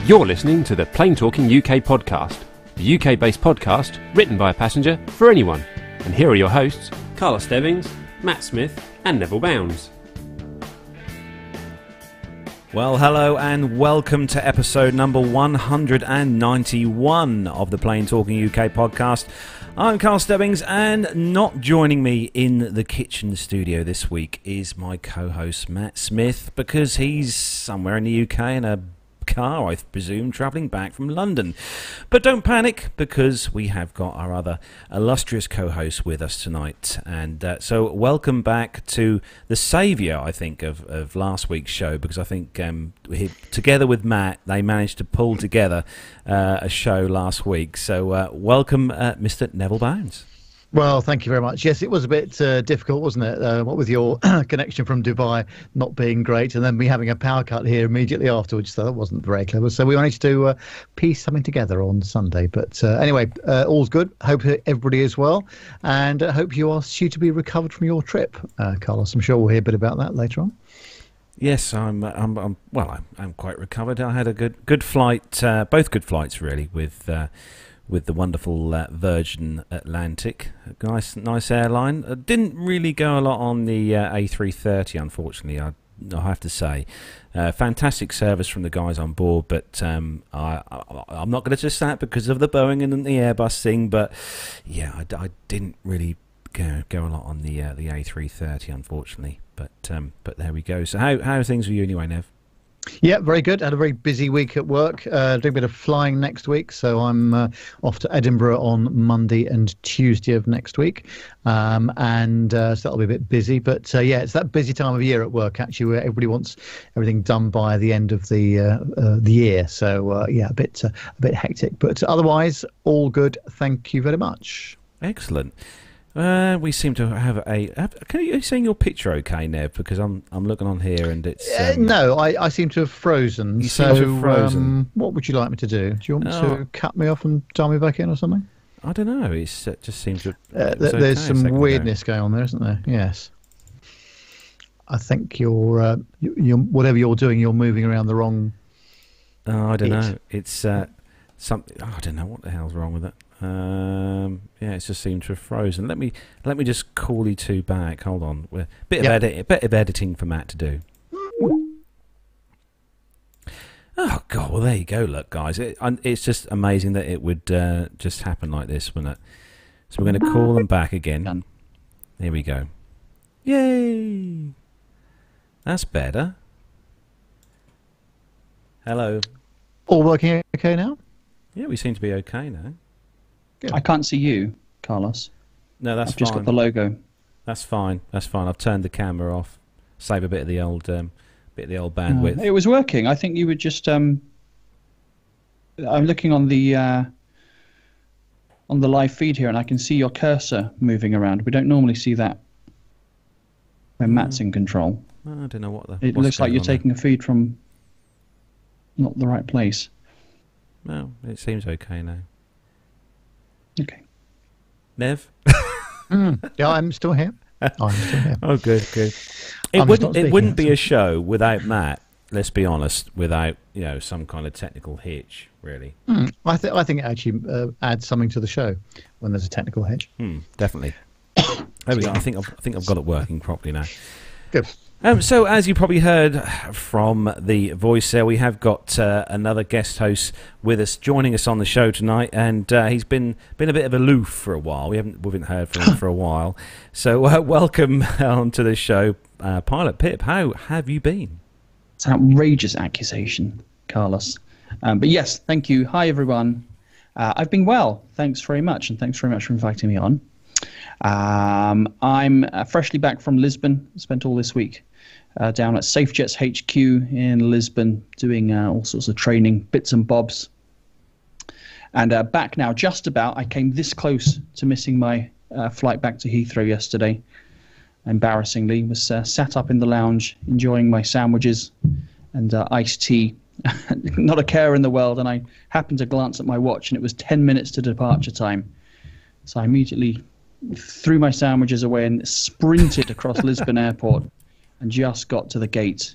You're listening to the Plane Talking UK podcast, the UK-based podcast written by a passenger for anyone. And here are your hosts, Carlos Stebbings, Matt Smith and Neville Bounds. Well, hello and welcome to episode number 191 of the Plane Talking UK podcast. I'm Carl Stebbings, and not joining me in the kitchen studio this week is my co-host Matt Smith, because he's somewhere in the UK in a car, I presume, travelling back from London. But don't panic, because we have got our other illustrious co-host with us tonight. And so welcome back to the saviour, I think, of last week's show, because I think together with Matt, they managed to pull together a show last week. So welcome, Mr. Neville Bounds. Well, thank you very much. Yes, it was a bit difficult, wasn't it? What with your connection from Dubai not being great, and then me having a power cut here immediately afterwards, so that wasn't very clever. So we managed to piece something together on Sunday. But anyway, all's good. Hope everybody is well, and hope you are due to be recovered from your trip, Carlos. I'm sure we'll hear a bit about that later on. Yes, I'm quite recovered. I had a good flight, both good flights really, with the wonderful Virgin Atlantic. Nice airline. Didn't really go a lot on the A330, unfortunately, I have to say. Fantastic service from the guys on board, but I'm not going to just say that because of the Boeing and the Airbus thing, but yeah, I didn't really go a lot on the A330, unfortunately. But there we go. So how are things with you anyway, Nev? Yeah, very good. Had a very busy week at work. Doing a bit of flying next week, so I'm off to Edinburgh on Monday and Tuesday of next week, so that'll be a bit busy. But yeah, it's that busy time of year at work actually, where everybody wants everything done by the end of the year. So yeah, a bit hectic, but otherwise all good. Thank you very much. Excellent. We seem to have Can you see your picture okay, Nev? Because I'm looking on here and it's... no, I seem to have frozen. You seem to have frozen. What would you like me to do? Do you want me to cut me off and dial me back in or something? I don't know. It just seems to... There's some weirdness going on there, isn't there? Yes. I think you're whatever you're doing, you're moving around the wrong... I don't know. It's something... I don't know what the hell's wrong with it. Yeah, it just seemed to have frozen. Let me just call you two back. Hold on, a bit of editing for Matt to do. Oh God! Well, there you go. Look, guys, it's just amazing that it would just happen like this, wouldn't it? So we're going to call them back again. Here we go. Yay! That's better. Hello. All working okay now? Yeah, we seem to be okay now. I can't see you, Carlos. No, that's I've fine. just got the logo. That's fine. I've turned the camera off. Save a bit of the old bandwidth. It was working. I think you would just. I'm looking on the live feed here, and I can see your cursor moving around. We don't normally see that when Matt's in control. I don't know what the. It looks like you're taking a feed from not the right place. No, it seems okay now. Okay. Nev? Yeah, I'm still here. Oh, good. It wouldn't be a show without Matt, let's be honest, without some kind of technical hitch, really. I think it actually adds something to the show when there's a technical hitch. Definitely. There we go. I think I've got it working properly now. Good. So, as you probably heard from the voice there, we have got another guest host with us, joining us on the show tonight, and he's been a bit of aloof for a while. We haven't heard from him for a while. So, welcome onto the show, Pilot Pip. How have you been? It's an outrageous accusation, Carlos. But yes, thank you. Hi, everyone. I've been well. Thanks very much, and thanks very much for inviting me on. I'm freshly back from Lisbon. Spent all this week down at SafeJets HQ in Lisbon doing all sorts of training, bits and bobs. And back now, just about. I came this close to missing my flight back to Heathrow yesterday. Embarrassingly, was sat up in the lounge enjoying my sandwiches and iced tea. Not a care in the world, and I happened to glance at my watch, and it was 10 minutes to departure time. So I immediately threw my sandwiches away and sprinted across Lisbon Airport and just got to the gate.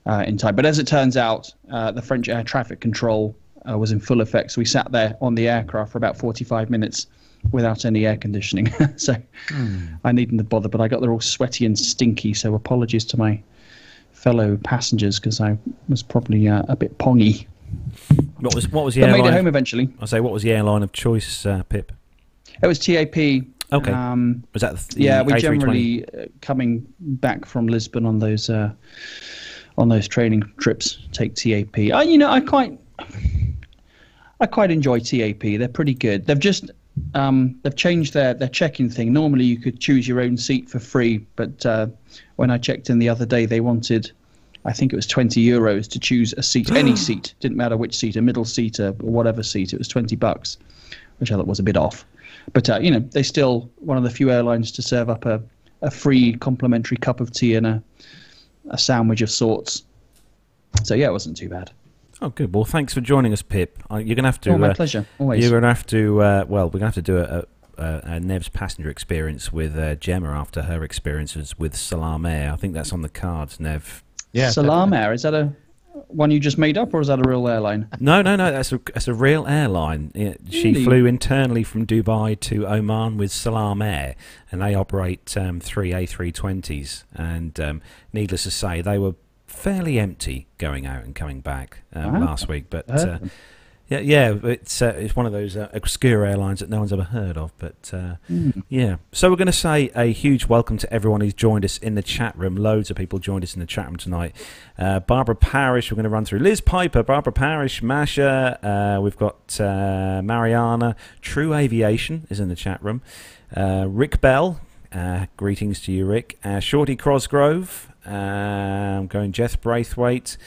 in time. But as it turns out, the French air traffic control was in full effect. So we sat there on the aircraft for about 45 minutes without any air conditioning. So I needn't have bothered, but I got there all sweaty and stinky. So apologies to my fellow passengers because I was probably a bit pongy. What was the but airline? Made it home eventually. I say, what was the airline of choice, Pip? It was TAP. Okay. Was that the yeah, we A320? generally coming back from Lisbon on those training trips take TAP. I quite enjoy TAP. They're pretty good. They've just they've changed their check-in thing. Normally you could choose your own seat for free, but when I checked in the other day, they wanted, I think it was €20 to choose a seat, any seat. Didn't matter which seat, a middle seat or whatever seat. It was $20, which I thought was a bit off. But they're still one of the few airlines to serve up a free complimentary cup of tea and a sandwich of sorts. So yeah, it wasn't too bad. Oh, good. Well, thanks for joining us, Pip. You're going to have to. Oh, my pleasure. Always. You're going to have to. Well, we're going to have to do a Nev's passenger experience with Gemma after her experiences with Salam Air. I think that's on the cards, Nev. Yeah. Salam Air, is that a one you just made up, or is that a real airline? No. That's a real airline. She Really? flew internally from Dubai to Oman with Salam Air, and they operate 3 A320s. And needless to say, they were fairly empty going out and coming back last week. But it's one of those obscure airlines that no one's ever heard of. But yeah, so we're going to say a huge welcome to everyone who's joined us in the chat room. Loads of people joined us in the chat room tonight. Barbara Parish, we're going to run through. Liz Piper, Barbara Parish, Masha. We've got Mariana. True Aviation is in the chat room. Rick Bell. Greetings to you, Rick. Shorty Crosgrove. Going Jeth Braithwaite.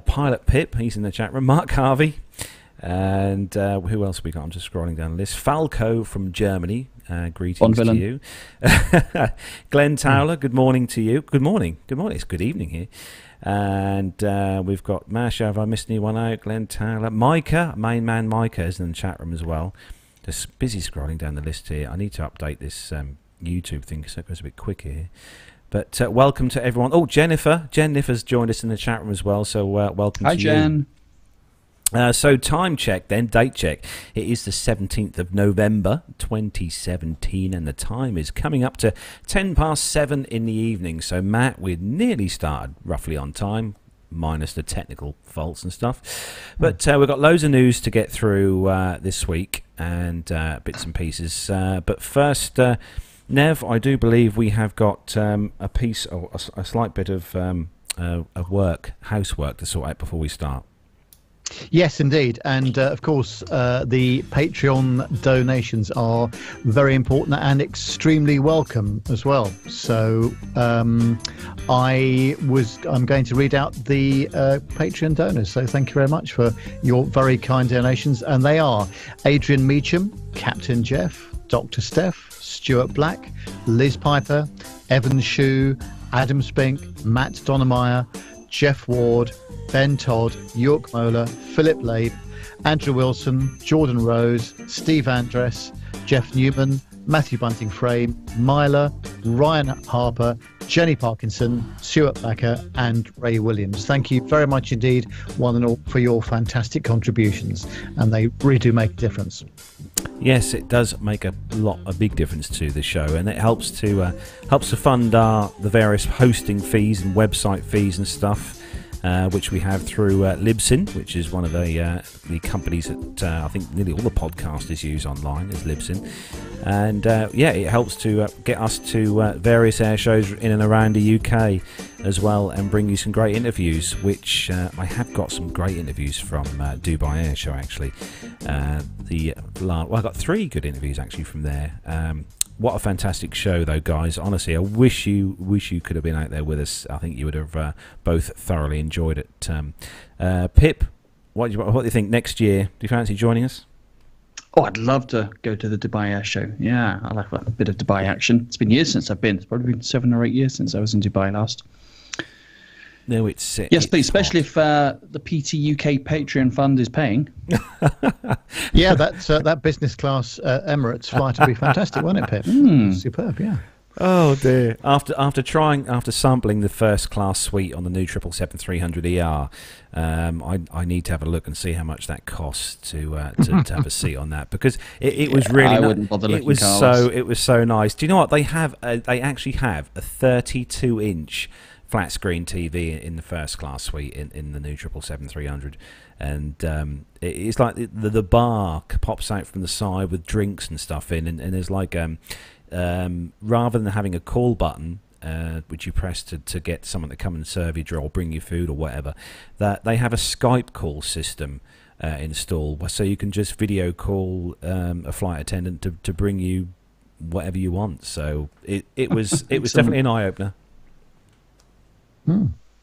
Pilot Pip, he's in the chat room. Mark Harvey. And who else we got? I'm just scrolling down the list. Falco from Germany. Greetings to you. Glenn Towler, good morning to you. Good morning. Good morning. It's good evening here. And we've got Masha. Have I missed anyone out? Glenn Towler. Micah, main man Micah is in the chat room as well. Just busy scrolling down the list here. I need to update this YouTube thing because it goes a bit quicker here. But welcome to everyone. Oh, Jennifer. Jennifer's joined us in the chat room as well. So welcome to you. Hi, Jen. So time check then, date check. It is the 17th of November 2017 and the time is coming up to 7:10 in the evening. So Matt, we'd nearly started roughly on time, minus the technical faults and stuff. But we've got loads of news to get through this week and bits and pieces. But first, Nev, I do believe we have got a piece, or a slight bit of housework to sort out before we start. Yes, indeed. And of course, the Patreon donations are very important and extremely welcome as well. So I'm going to read out the Patreon donors. So thank you very much for your very kind donations. And they are Adrian Meacham, Captain Jeff, Dr. Steph, Stuart Black, Liz Piper, Evan Shue, Adam Spink, Matt Donnemeyer, Jeff Ward, Ben Todd, York Moeller, Philip Labe, Andrew Wilson, Jordan Rose, Steve Andress, Jeff Newman, Matthew Bunting Frame, Myla, Ryan Harper, Jenny Parkinson, Stuart Backer and Ray Williams. Thank you very much indeed, one and all, for your fantastic contributions, and they really do make a difference. Yes, it does make a big difference to the show, and it helps to fund the various hosting fees and website fees and stuff, which we have through Libsyn, which is one of the companies that I think nearly all the podcasters use online is Libsyn. And yeah, it helps to get us to various air shows in and around the UK as well, and bring you some great interviews, which I have got some great interviews from Dubai Air Show actually. I got 3 good interviews actually from there. What a fantastic show, though, guys. Honestly, I wish you could have been out there with us. I think you would have both thoroughly enjoyed it. Pip, what do you think next year? Do you fancy joining us? Oh, I'd love to go to the Dubai Air Show. Yeah, I like a bit of Dubai action. It's been years since I've been. It's probably been 7 or 8 years since I was in Dubai last. No, it's yes, please, especially if the PT UK Patreon fund is paying. Yeah, that business class Emirates flight would be fantastic, won't it, Pip? Superb, yeah. Oh dear! After sampling the first class suite on the new 777-300ER, I need to have a look and see how much that costs to have a seat on that, because it was really. I wouldn't bother looking, it was so nice. Do you know what they have? They actually have a 32-inch flat screen TV in the first class suite in the new 777-300, and it's like the bar pops out from the side with drinks and stuff in, and there's like rather than having a call button which you press to get someone to come and serve you or bring you food or whatever, that they have a Skype call system installed, so you can just video call a flight attendant to bring you whatever you want. So it was definitely an eye opener.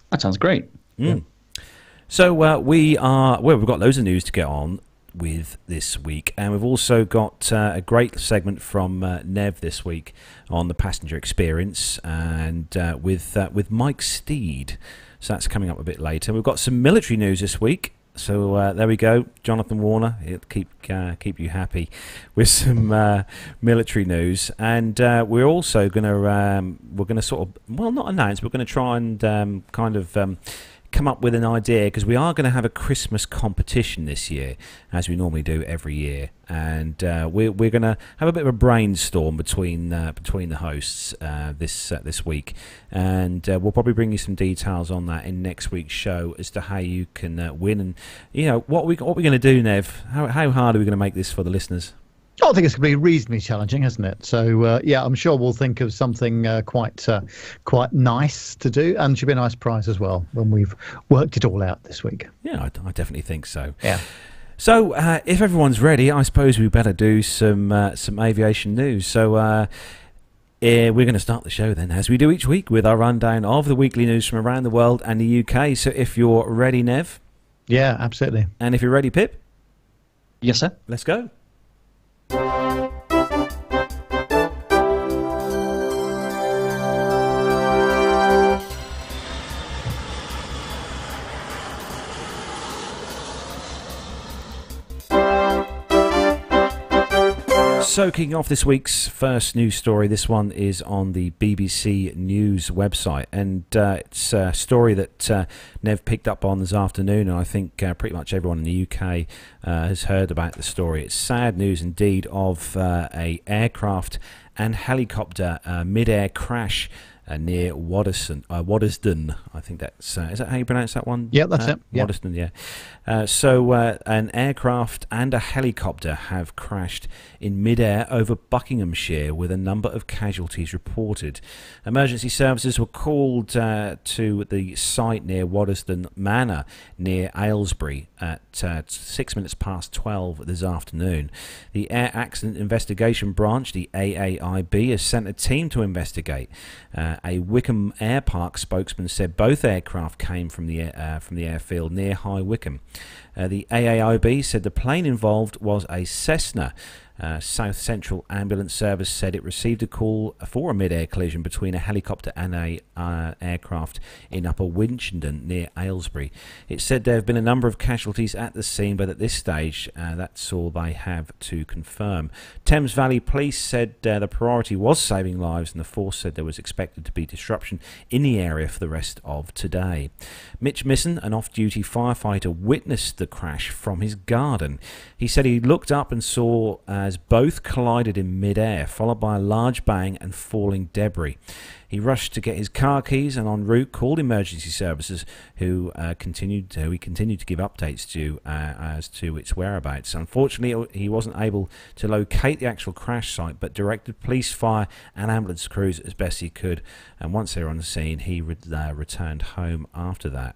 That sounds great. So we've got loads of news to get on with this week, and we've also got a great segment from Nev this week on the passenger experience, and with Mike Steed. So that's coming up a bit later. We've got some military news this week. So there we go, Jonathan Warner. It'll keep you happy with some military news, and we're also going to sort of, well, not announce, we're going to try and come up with an idea, because we are going to have a Christmas competition this year, as we normally do every year, and we're going to have a bit of a brainstorm between the hosts this week, and we'll probably bring you some details on that in next week's show as to how you can win, and what we're going to do, Nev. How hard are we going to make this for the listeners? I think it's going to be reasonably challenging, isn't it? So, I'm sure we'll think of something quite nice to do, and should be a nice prize as well when we've worked it all out this week. Yeah, I definitely think so. Yeah. So, if everyone's ready, I suppose we better do some aviation news. So, we're going to start the show then, as we do each week, with our rundown of the weekly news from around the world and the UK. So, if you're ready, Nev. Yeah, absolutely. And if you're ready, Pip. Yes, sir. Let's go. So, kicking off this week's first news story, this one is on the BBC News website, and it's a story that Nev picked up on this afternoon, and I think pretty much everyone in the UK has heard about the story. It's sad news indeed of a aircraft and helicopter mid-air crash near Waddesdon. I think that's is that how you pronounce that one? Yeah, that's it. Yeah. Waddesdon, yeah. So an aircraft and a helicopter have crashed in mid-air over Buckinghamshire, with a number of casualties reported. Emergency services were called to the site near Waddesdon Manor near Aylesbury at 6 minutes past 12 this afternoon. The Air Accident Investigation Branch, the AAIB, has sent a team to investigate. A Wycombe Air Park spokesman said both aircraft came from the airfield near High Wycombe. The AAIB said the plane involved was a Cessna. South Central Ambulance Service said it received a call for a mid-air collision between a helicopter and a aircraft in Upper Winchenden near Aylesbury. It said there have been a number of casualties at the scene, but at this stage that's all they have to confirm. Thames Valley Police said the priority was saving lives, and the force said there was expected to be disruption in the area for the rest of today. Mitch Misson, an off-duty firefighter, witnessed the crash from his garden. He said he looked up and saw as both collided in mid-air, followed by a large bang and falling debris. He rushed to get his car keys, and en route called emergency services, who continued to give updates to as to its whereabouts. Unfortunately, he wasn't able to locate the actual crash site, but directed police, fire and ambulance crews as best he could, and once they were on the scene, he returned home after that.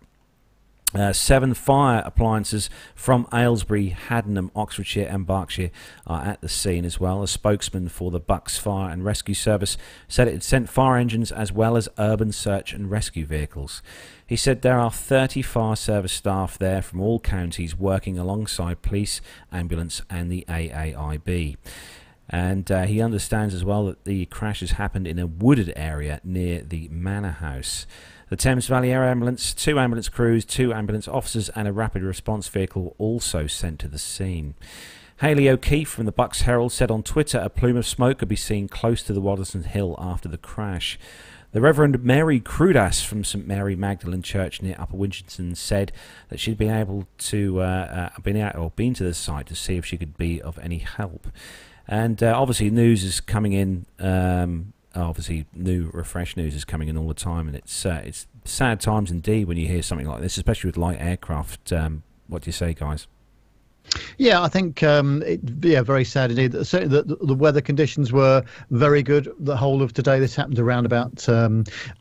7 fire appliances from Aylesbury, Haddenham, Oxfordshire and Berkshire are at the scene as well. A spokesman for the Bucks Fire and Rescue Service said it had sent fire engines as well as urban search and rescue vehicles. He said there are 30 fire service staff there from all counties working alongside police, ambulance and the AAIB. And he understands as well that the crash has happened in a wooded area near the Manor House. The Thames Valley Air Ambulance, 2 ambulance crews, 2 ambulance officers and a rapid response vehicle were also sent to the scene. Hayley O'Keefe from the Bucks Herald said on Twitter a plume of smoke could be seen close to the Waddesdon Hill after the crash. The Reverend Mary Crudas from St Mary Magdalene Church near Upper Winchington said that she'd been able to been to the site to see if she could be of any help. And obviously news is coming in. Fresh news is coming in all the time, and it's sad times indeed when you hear something like this, especially with light aircraft. What do you say, guys? Yeah, I think very sad indeed. Certainly, the weather conditions were very good the whole of today. This happened around about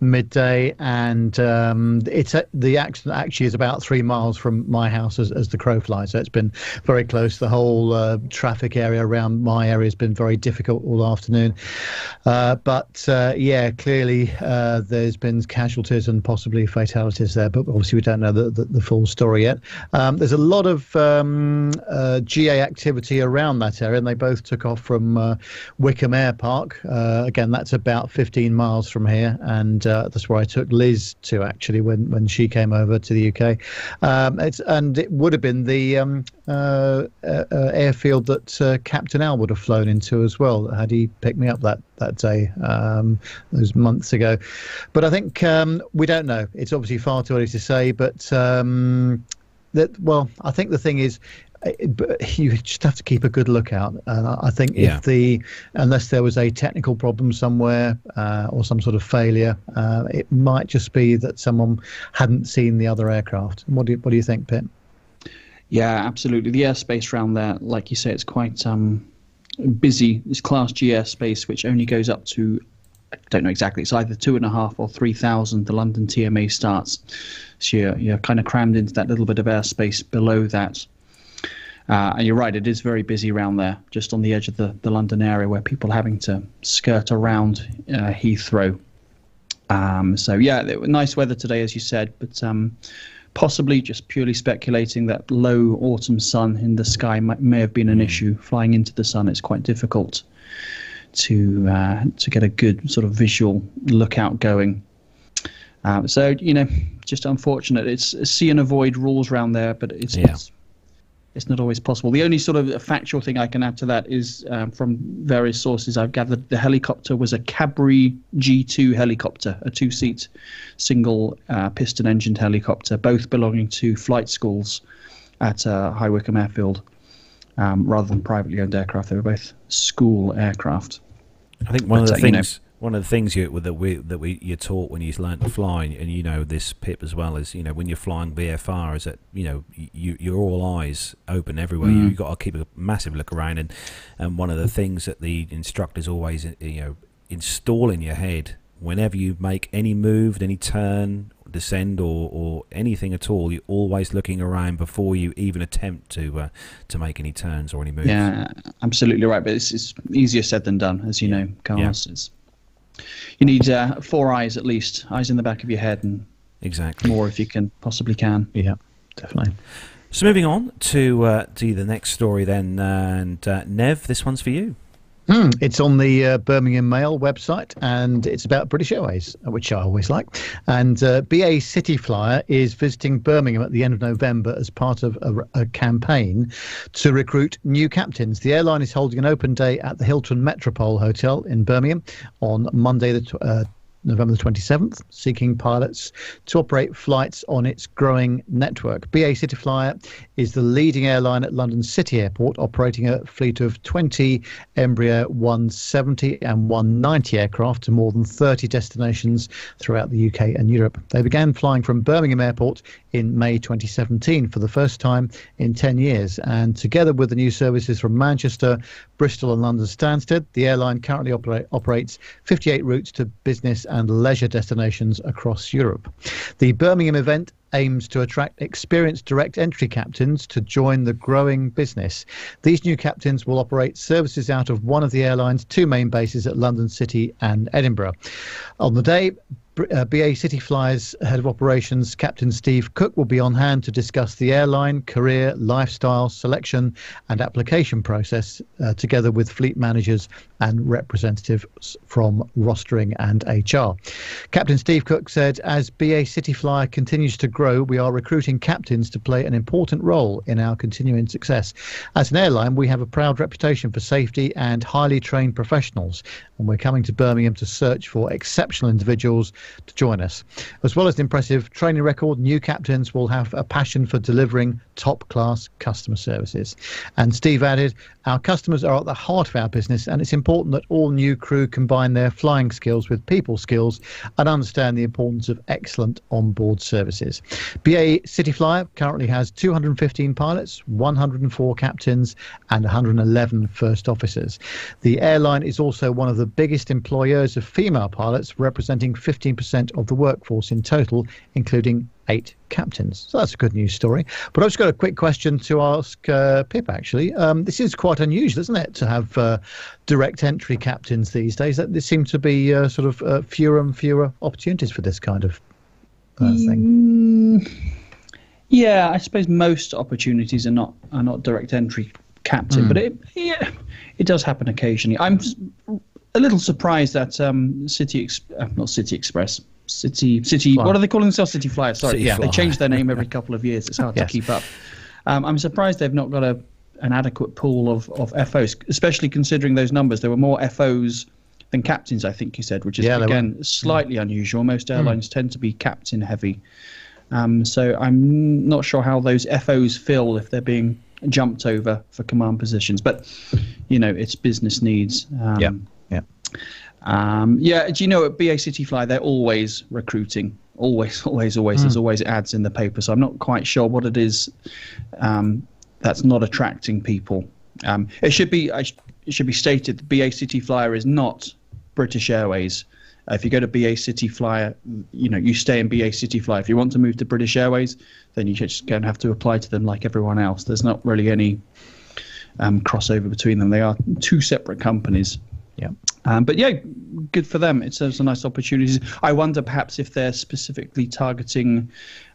midday, and the accident actually is about 3 miles from my house as the crow flies. So it's been very close. The whole traffic area around my area has been very difficult all afternoon. Clearly there's been casualties and possibly fatalities there, but obviously we don't know the full story yet. There's a lot of GA activity around that area, and they both took off from Wickham Air Park. Again, that's about 15 miles from here, and that's where I took Liz to actually when she came over to the UK. It would have been the airfield that Captain Al would have flown into as well had he picked me up that day those months ago. But I think we don't know. It's obviously far too early to say, but I think the thing is, you just have to keep a good lookout. I think unless there was a technical problem somewhere or some sort of failure, it might just be that someone hadn't seen the other aircraft. What do you think, Pip? Yeah, absolutely. The airspace around there, like you say, it's quite busy. It's Class G airspace, which only goes up to, I don't know exactly, it's either 2,500 or 3,000 the London TMA starts. So you're kind of crammed into that little bit of airspace below that. And you're right, it is very busy around there, just on the edge of the London area where people are having to skirt around Heathrow. Nice weather today, as you said, but possibly just purely speculating that low autumn sun in the sky may have been an issue. Flying into the sun, it's quite difficult to get a good sort of visual lookout going. Just unfortunate. It's see and avoid rules around there, but it's not always possible. The only sort of factual thing I can add to that is from various sources I've gathered, the helicopter was a Cadbury G2 helicopter, a 2-seat single piston-engined helicopter, both belonging to flight schools at High Wycombe Airfield, rather than privately owned aircraft. They were both school aircraft. I think one of the things you're taught when you learn to fly, and this, Pip, as well, is when you're flying VFR, is that you're all eyes open everywhere. You've got to keep a massive look around, and one of the things that the instructors always install in your head whenever you make any move, any turn, descend, or anything at all, you're always looking around before you even attempt to make any turns or any moves. Yeah, absolutely right. But it's easier said than done, as you know, Carlos. Yeah. You need 4 eyes at least, eyes in the back of your head, and exactly more if you possibly can. Yeah, definitely. So moving on to the next story then, and Nev, this one's for you. It's on the Birmingham Mail website, and it's about British Airways, which I always like. And BA City Flyer is visiting Birmingham at the end of November as part of a campaign to recruit new captains. The airline is holding an open day at the Hilton Metropole Hotel in Birmingham on Monday, November the 27th, seeking pilots to operate flights on its growing network. BA City Flyer is the leading airline at London City Airport, operating a fleet of 20 Embraer 170 and 190 aircraft to more than 30 destinations throughout the UK and Europe. They began flying from Birmingham Airport in May 2017 for the first time in 10 years. And together with the new services from Manchester, Bristol and London Stansted, the airline currently operates 58 routes to business and leisure destinations across Europe. The Birmingham event aims to attract experienced direct entry captains to join the growing business. These new captains will operate services out of one of the airline's 2 main bases at London City and Edinburgh. On the day, BA City Flyers Head of Operations, Captain Steve Cook, will be on hand to discuss the airline, career, lifestyle, selection and application process, together with fleet managers and representatives from rostering and HR. Captain Steve Cook said, as BA City Flyer continues to grow, we are recruiting captains to play an important role in our continuing success. As an airline, we have a proud reputation for safety and highly trained professionals, and we're coming to Birmingham to search for exceptional individuals to join us. As well as an impressive training record, new captains will have a passion for delivering top-class customer services. And Steve added, our customers are at the heart of our business, and it's important that all new crew combine their flying skills with people skills and understand the importance of excellent onboard services. BA City Flyer currently has 215 pilots, 104 captains and 111 first officers. The airline is also one of the biggest employers of female pilots, representing 15% of the workforce in total, including 8 captains. So that's a good news story. But I've just got a quick question to ask Pip, actually. This is quite unusual, isn't it, to have direct entry captains these days? There seem to be fewer and fewer opportunities for this kind of thing. Yeah, I suppose most opportunities are not direct entry captain, but it does happen occasionally. I'm a little surprised that City. What are they calling themselves? City Flyer. Sorry, they change their name every couple of years. It's hard to keep up. I'm surprised they've not got an adequate pool of FOs, especially considering those numbers. There were more FOs than captains, I think you said, which is again slightly unusual. Most airlines tend to be captain heavy. So I'm not sure how those FOs feel if they're being jumped over for command positions. But it's business needs. Do you know at BA City Fly they're always recruiting, always. There's always ads in the paper, so I'm not quite sure what it is that's not attracting people. It should be stated that BA City Flyer is not British Airways. If you go to BA City Flyer, you stay in BA City Flyer. If you want to move to British Airways, then you're just going to have to apply to them like everyone else. There's not really any crossover between them. They are 2 separate companies. Yeah. But yeah, good for them. It's a nice opportunity. I wonder perhaps if they're specifically targeting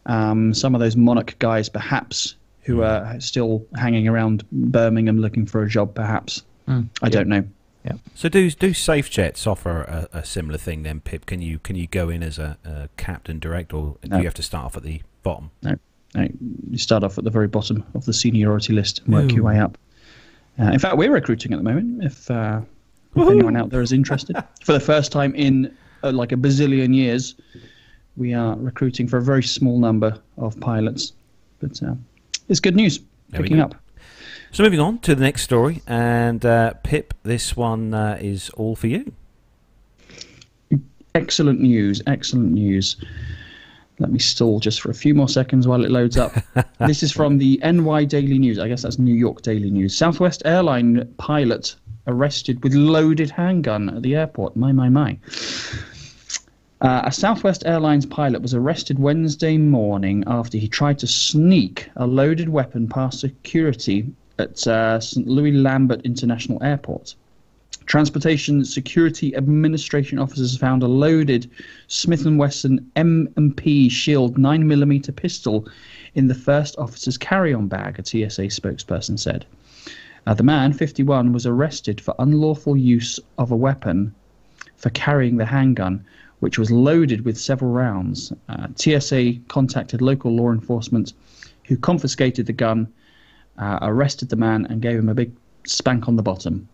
some of those Monarch guys, perhaps, who are still hanging around Birmingham looking for a job, perhaps. I don't know. Yeah. So do SafeJets offer a similar thing then, Pip? Can you go in as a captain direct, or do you have to start off at the bottom? No. You start off at the very bottom of the seniority list and work your way up. In fact, we're recruiting at the moment. If anyone out there is interested, for the first time in like a bazillion years, we are recruiting for a very small number of pilots. But it's good news, picking up. So moving on to the next story, and Pip, this one is all for you. Excellent news. Let me stall just for a few more seconds while it loads up. This is from the NY Daily News. I guess that's New York Daily News. Southwest airline pilot arrested with loaded handgun at the airport. My. A Southwest Airlines pilot was arrested Wednesday morning after he tried to sneak a loaded weapon past security at St. Louis Lambert International Airport. Transportation Security Administration officers found a loaded Smith & Wesson M&P Shield 9mm pistol in the first officer's carry-on bag, a TSA spokesperson said. The man, 51, was arrested for unlawful use of a weapon for carrying the handgun, which was loaded with several rounds. TSA contacted local law enforcement, who confiscated the gun, arrested the man, and gave him a big spank on the bottom.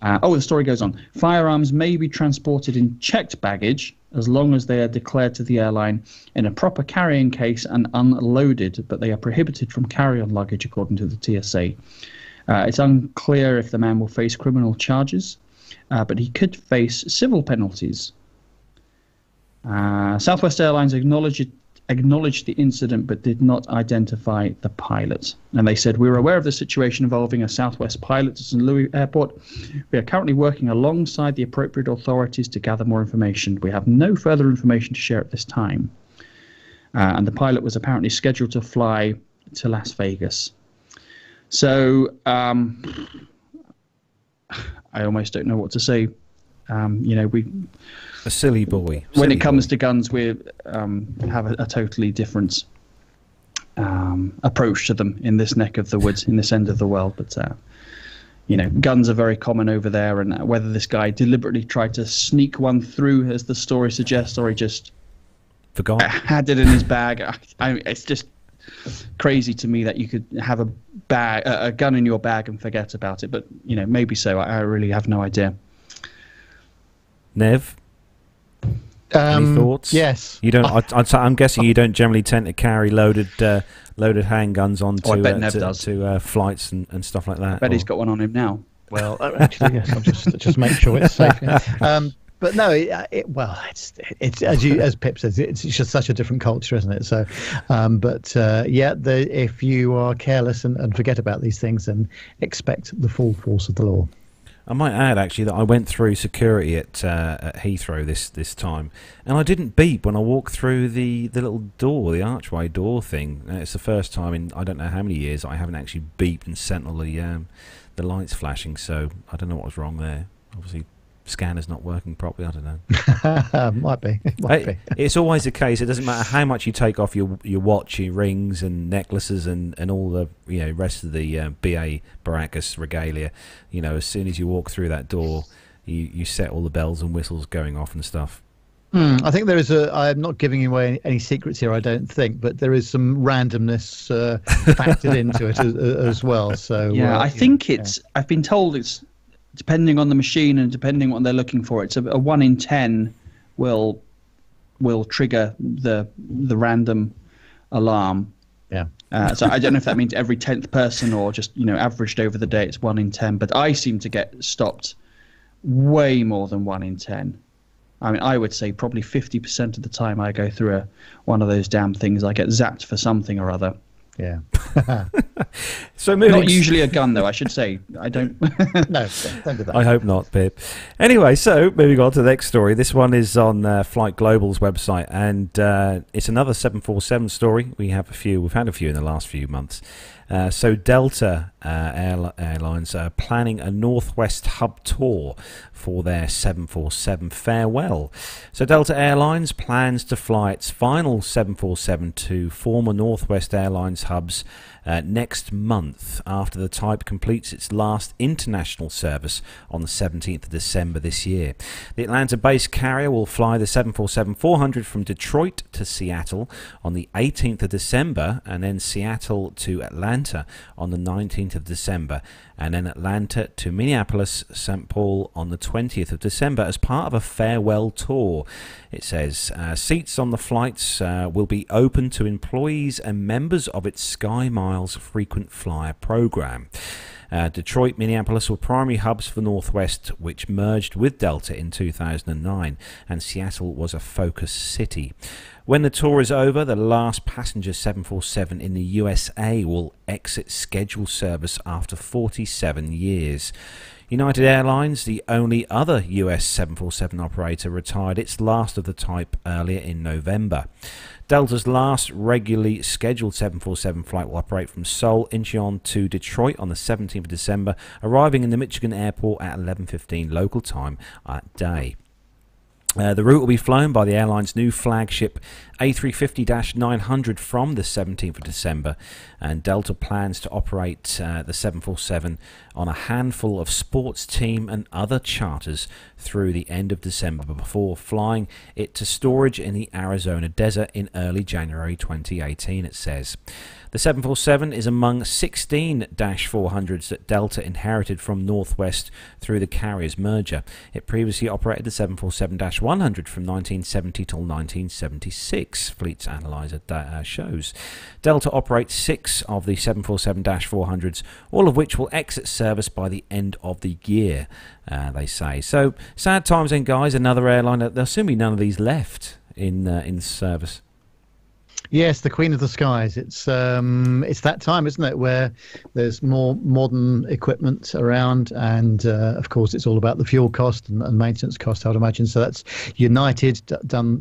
The story goes on. Firearms may be transported in checked baggage as long as they are declared to the airline in a proper carrying case and unloaded, but they are prohibited from carry-on luggage, according to the TSA. It's unclear if the man will face criminal charges, but he could face civil penalties. Southwest Airlines acknowledged the incident but did not identify the pilot. And they said, we're aware of the situation involving a Southwest pilot at St. Louis Airport. We are currently working alongside the appropriate authorities to gather more information. We have no further information to share at this time. And the pilot was apparently scheduled to fly to Las Vegas. So I almost don't know what to say. We a silly boy. When it comes to guns, we have a totally different approach to them in this neck of the woods, in this end of the world. But guns are very common over there, and whether this guy deliberately tried to sneak one through, as the story suggests, or he just forgot, had it in his bag, it's just crazy to me that you could have a gun in your bag and forget about it. But maybe so. I really have no idea. Nev, any thoughts? Yes. You don't. I'm guessing you don't generally tend to carry loaded handguns onto flights and stuff like that. I bet he's got one on him now. Well, actually, yes. I'll just make sure it's safe. Yeah. But no, it's as Pip says, it's just such a different culture, isn't it? So, if you are careless and forget about these things, then expect the full force of the law. I might add, actually, that I went through security at Heathrow this time, and I didn't beep when I walked through the little door, the archway door thing. It's the first time in I don't know how many years I haven't actually beeped and sent all the lights flashing. So I don't know what was wrong there. Obviously, scanner's not working properly. I don't know. Might be. It's always the case. It doesn't matter how much you take off your watch, your rings and necklaces and all the rest of the BA Baracus regalia. As soon as you walk through that door, you set all the bells and whistles going off and stuff. I think there is I'm not giving away any secrets here, I don't think, but there is some randomness factored into it as well. So I think I've been told it's, depending on the machine and depending on what they're looking for, it's a 1 in 10 will trigger the random alarm. Yeah. So I don't know if that means every 10th person or just averaged over the day it's 1 in 10. But I seem to get stopped way more than 1 in 10. I mean, I would say probably 50% of the time I go through one of those damn things, I get zapped for something or other. Yeah. So not usually a gun, though, I should say. I don't. No, don't do that. I hope not, Pip. Anyway, so moving on to the next story. This one is on Flight Global's website, and it's another 747 story. We've had a few in the last few months. So Delta Airlines are planning a Northwest hub tour for their 747 farewell. So Delta Airlines plans to fly its final 747 to former Northwest Airlines hubs next month after the type completes its last international service on the 17th of December this year. The Atlanta-based carrier will fly the 747-400 from Detroit to Seattle on the 18th of December, and then Seattle to Atlanta on the 19th of December, and then Atlanta to Minneapolis, St. Paul on the 20th of December as part of a farewell tour. It says seats on the flights will be open to employees and members of its Sky Miles frequent flyer program. Detroit, Minneapolis were primary hubs for Northwest, which merged with Delta in 2009, and Seattle was a focus city. When the tour is over, the last passenger 747 in the USA will exit scheduled service after 47 years. United Airlines, the only other US 747 operator, retired its last of the type earlier in November. Delta's last regularly scheduled 747 flight will operate from Seoul, Incheon to Detroit on the 17th of December, arriving in the Michigan airport at 11:15 local time at day. The route will be flown by the airline's new flagship A350-900 from the 17th of December, and Delta plans to operate the 747 on a handful of sports team and other charters through the end of December before flying it to storage in the Arizona desert in early January 2018, it says. The 747 is among 16 -400s that Delta inherited from Northwest through the carrier's merger. It previously operated the 747-100 from 1970 till 1976, Fleet's Analyzer shows. Delta operates 6 of the 747-400s, all of which will exit service by the end of the year, they say. So, sad times then, guys. Another airline, there'll soon be none of these left in service. Yes, the Queen of the Skies. It's that time, isn't it, where there's more modern equipment around, and of course it's all about the fuel cost and maintenance cost, I would imagine. So that's United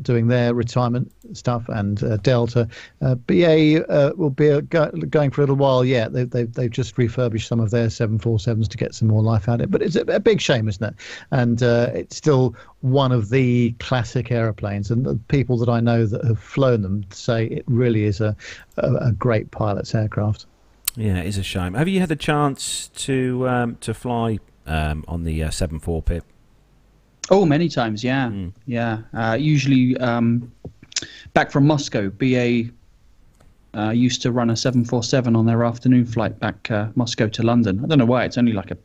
doing their retirement stuff and Delta. BA will be going for a little while yet. They've just refurbished some of their 747s to get some more life out of it. But it's a big shame, isn't it? And it's still one of the classic aeroplanes. And the people that I know that have flown them say it really is a great pilot's aircraft. Yeah, it is a shame. Have you had the chance to fly on the 7.4 Pip? Oh, many times, yeah. Yeah. Usually back from Moscow, BA used to run a 747 on their afternoon flight back Moscow to London. I don't know why. It's only like a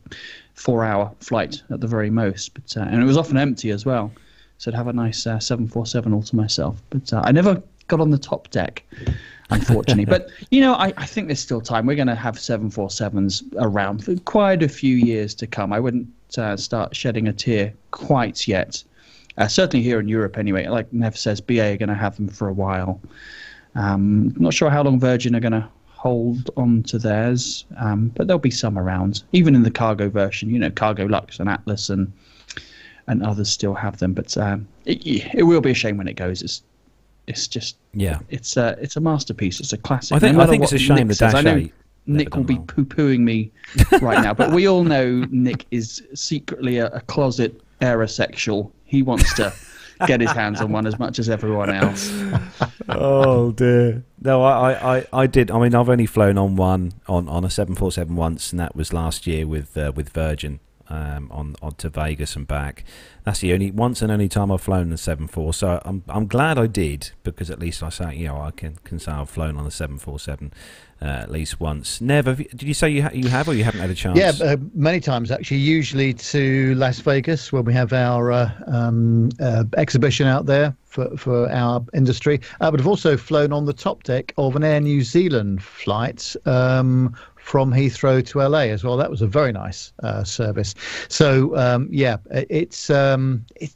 4-hour flight at the very most. But and it was often empty as well. So I'd have a nice 747 all to myself. But I never got on the top deck, unfortunately. But, I think there's still time. We're going to have 747s around for quite a few years to come. I wouldn't start shedding a tear quite yet. Certainly here in Europe anyway. Like Nev says, BA are going to have them for a while. Not sure how long Virgin are going to hold on to theirs, but there'll be some around. Even in the cargo version, Cargo Lux and Atlas and others still have them. But it will be a shame when it goes. It's just it's a masterpiece. It's a classic. I think it's a shame the Dash 8. Nick will be poo-pooing me right now, but we all know Nick is secretly a closet aerosexual. He wants to get his hands on one as much as everyone else. Oh dear! No, I did. I mean, I've only flown on one on a 747 once, and that was last year with Virgin on to Vegas and back. That's the only time I've flown the 747. So I'm glad I did, because at least I say I can say I've flown on the 747 at least once. Nev, did you say you have or you haven't had a chance? Yeah, many times actually. Usually to Las Vegas when we have our exhibition out there for our industry. But I've also flown on the top deck of an Air New Zealand flight from Heathrow to LA as well. That was a very nice service. So it's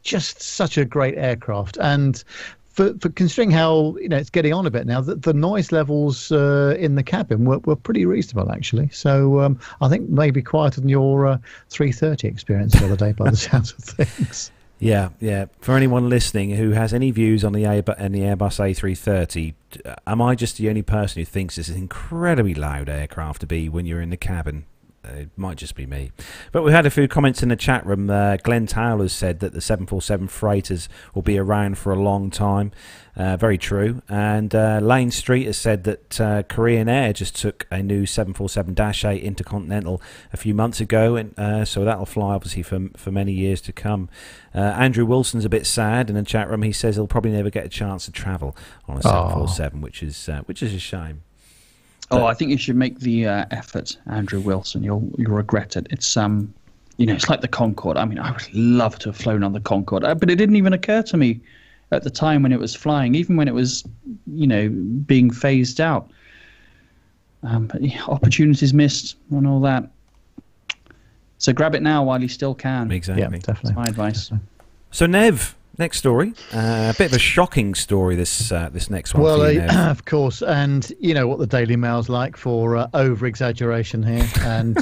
just such a great aircraft, and for considering how it's getting on a bit now, the noise levels in the cabin were pretty reasonable actually. So I think maybe quieter than your 330 experience the other day by the sounds of things. Yeah. For anyone listening who has any views on the Airbus A330, am I just the only person who thinks this is an incredibly loud aircraft to be when you're in the cabin? It might just be me. But we had a few comments in the chat room. Glenn Towler said that the 747 freighters will be around for a long time. Very true. And Lane Street has said that Korean Air just took a new 747-8 Intercontinental a few months ago, and so that'll fly obviously for many years to come. Andrew Wilson's a bit sad in the chat room. He says he'll probably never get a chance to travel on a 747, which is a shame. Oh, I think you should make the effort, Andrew Wilson. You'll regret it. It's it's like the Concorde. I mean, I would love to have flown on the Concorde, but it didn't even occur to me at the time when it was flying, even when it was, being phased out. But opportunities missed and all that. So grab it now while you still can. Exactly. Yeah, definitely. That's my advice. Definitely. So Nev, next story. A bit of a shocking story, this next one. Well, for you, Nev. of course, and you know what the Daily Mail's like for over-exaggeration here, and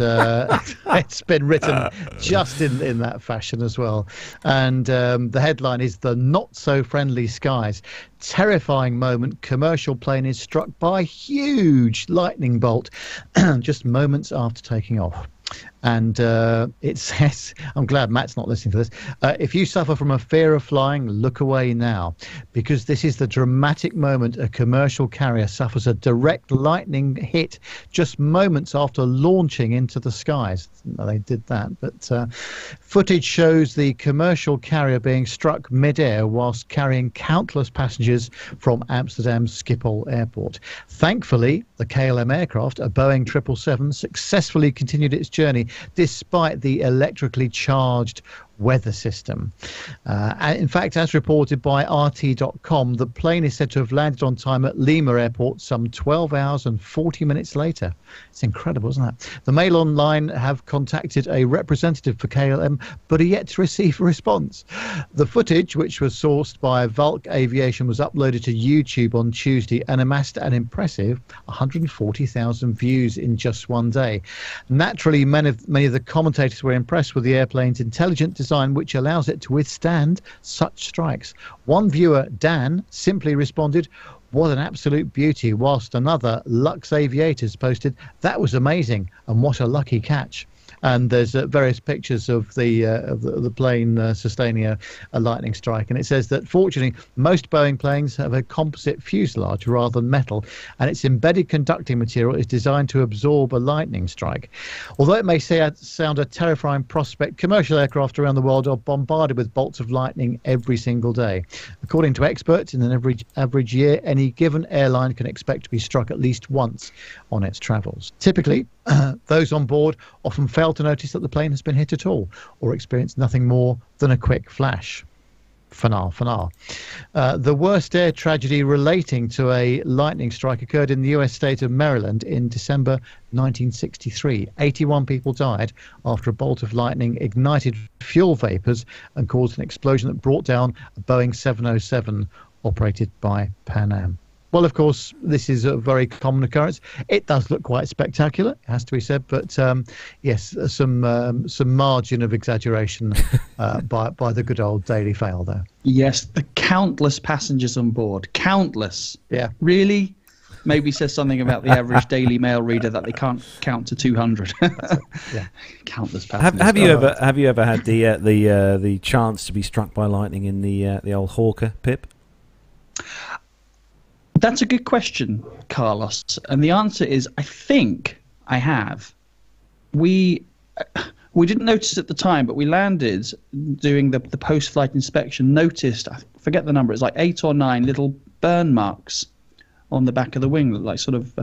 it's been written just in that fashion as well. And the headline is "The Not-So-Friendly Skies. Terrifying moment, commercial plane is struck by huge lightning bolt just moments after taking off." And it says, I'm glad Matt's not listening to this, if you suffer from a fear of flying, look away now, because this is the dramatic moment a commercial carrier suffers a direct lightning hit just moments after launching into the skies. They did that, but footage shows the commercial carrier being struck mid-air whilst carrying countless passengers from Amsterdam's Schiphol airport. Thankfully, the KLM aircraft, a Boeing 777, successfully continued its journey despite the electrically charged weather system. In fact, as reported by RT.com, the plane is said to have landed on time at Lima Airport some 12 hours and 40 minutes later. It's incredible, isn't it? The Mail Online have contacted a representative for KLM, but are yet to receive a response. The footage, which was sourced by Valk Aviation, was uploaded to YouTube on Tuesday and amassed an impressive 140,000 views in just one day. Naturally, many of the commentators were impressed with the airplane's intelligent design which allows it to withstand such strikes. One viewer, Dan, simply responded, "What an absolute beauty," whilst another, Lux Aviators, posted, "That was amazing, and what a lucky catch." And there's various pictures of the plane sustaining a lightning strike. And it says that, fortunately, most Boeing planes have a composite fuselage rather than metal, and its embedded conducting material is designed to absorb a lightning strike. Although it may sound a terrifying prospect, commercial aircraft around the world are bombarded with bolts of lightning every single day. According to experts, in an average year, any given airline can expect to be struck at least once on its travels. Typically, those on board often fail to notice that the plane has been hit at all, or experience nothing more than a quick flash. Fanar. The worst air tragedy relating to a lightning strike occurred in the US state of Maryland in December 1963. 81 people died after a bolt of lightning ignited fuel vapors and caused an explosion that brought down a Boeing 707 operated by Pan Am. Well, of course, this is a very common occurrence. It does look quite spectacular, it has to be said, but yes, some margin of exaggeration by the good old Daily Fail there. Yes, the countless passengers on board. Countless. Yeah. Really? Maybe says something about the average Daily Mail reader that they can't count to 200. Yeah. Countless passengers. Have you ever had the chance to be struck by lightning in the old Hawker, Pip? That's a good question, Carlos. And the answer is, I think I have. We didn't notice at the time, but we landed doing the post-flight inspection, noticed, I forget the number, it's like 8 or 9 little burn marks on the back of the wing, like sort of,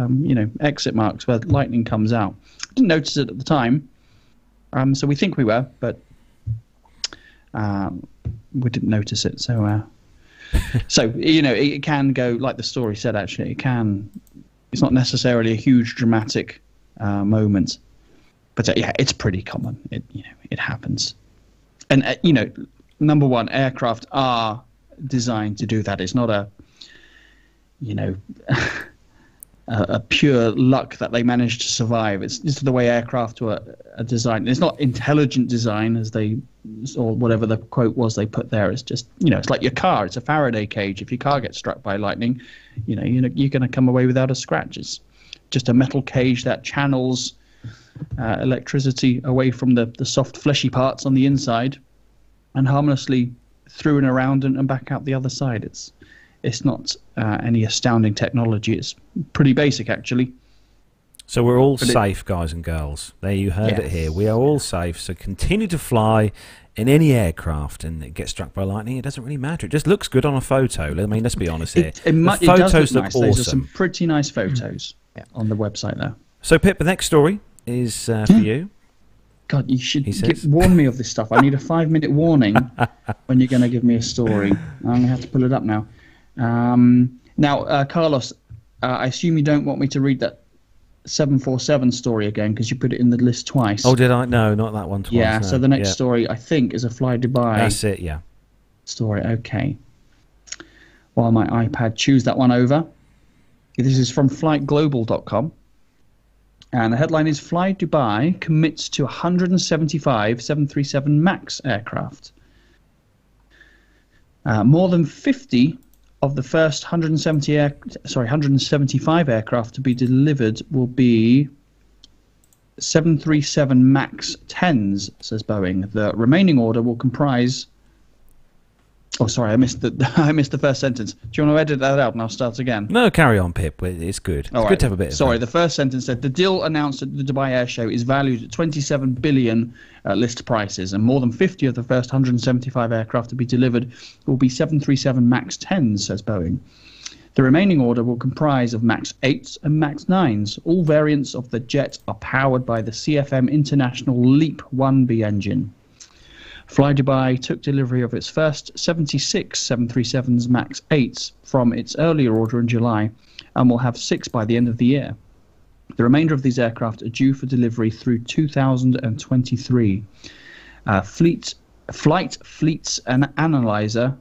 exit marks where lightning comes out. Didn't notice it at the time. So we think we were, but we didn't notice it. So, it can go, like the story said, actually, it's not necessarily a huge dramatic moment, but yeah, it's pretty common. It happens. And, number one, aircraft are designed to do that. It's not a pure luck that they managed to survive. It's just the way aircraft are designed. It's not intelligent design or whatever the quote was they put there. It's just, it's like your car. It's a Faraday cage. If your car gets struck by lightning, you're going to come away without a scratch. It's just a metal cage that channels electricity away from the soft fleshy parts on the inside and harmlessly through and around and back out the other side. It's not any astounding technology. It's pretty basic, actually. So we're all safe, guys and girls. There, you heard it here. We are all safe. So continue to fly in any aircraft, and it gets struck by lightning. It doesn't really matter. It just looks good on a photo. I mean, let's be honest here. It does look nice. Awesome. There's some pretty nice photos on the website there. So, Pip, the next story is for you. God, you should warn me of this stuff. I need a 5-minute warning when you're going to give me a story. I'm going to have to pull it up now. Carlos, I assume you don't want me to read that 747 story again because you put it in the list twice. Oh, did I? No, not that one twice. Yeah, no. So the next story, I think, is a Fly Dubai. That's it, yeah. Story, okay. While my iPad chews that one over. This is from flightglobal.com. And the headline is, Fly Dubai commits to 175 737 MAX aircraft. More than 50 of the first 175 aircraft to be delivered will be 737 MAX 10s, says Boeing. The remaining order will comprise... Oh, sorry, I missed the first sentence. Do you want to edit that out and I'll start again? No, carry on, Pip. It's good. It's good to have a bit of Sorry, the first sentence said, the deal announced at the Dubai Air Show is valued at 27 billion list prices, and more than 50 of the first 175 aircraft to be delivered will be 737 MAX 10s, says Boeing. The remaining order will comprise of MAX 8s and MAX 9s. All variants of the jet are powered by the CFM International LEAP 1B engine. Fly Dubai took delivery of its first 76 737s MAX 8s from its earlier order in July and will have 6 by the end of the year. The remainder of these aircraft are due for delivery through 2023. Flight Fleets and Analyzer...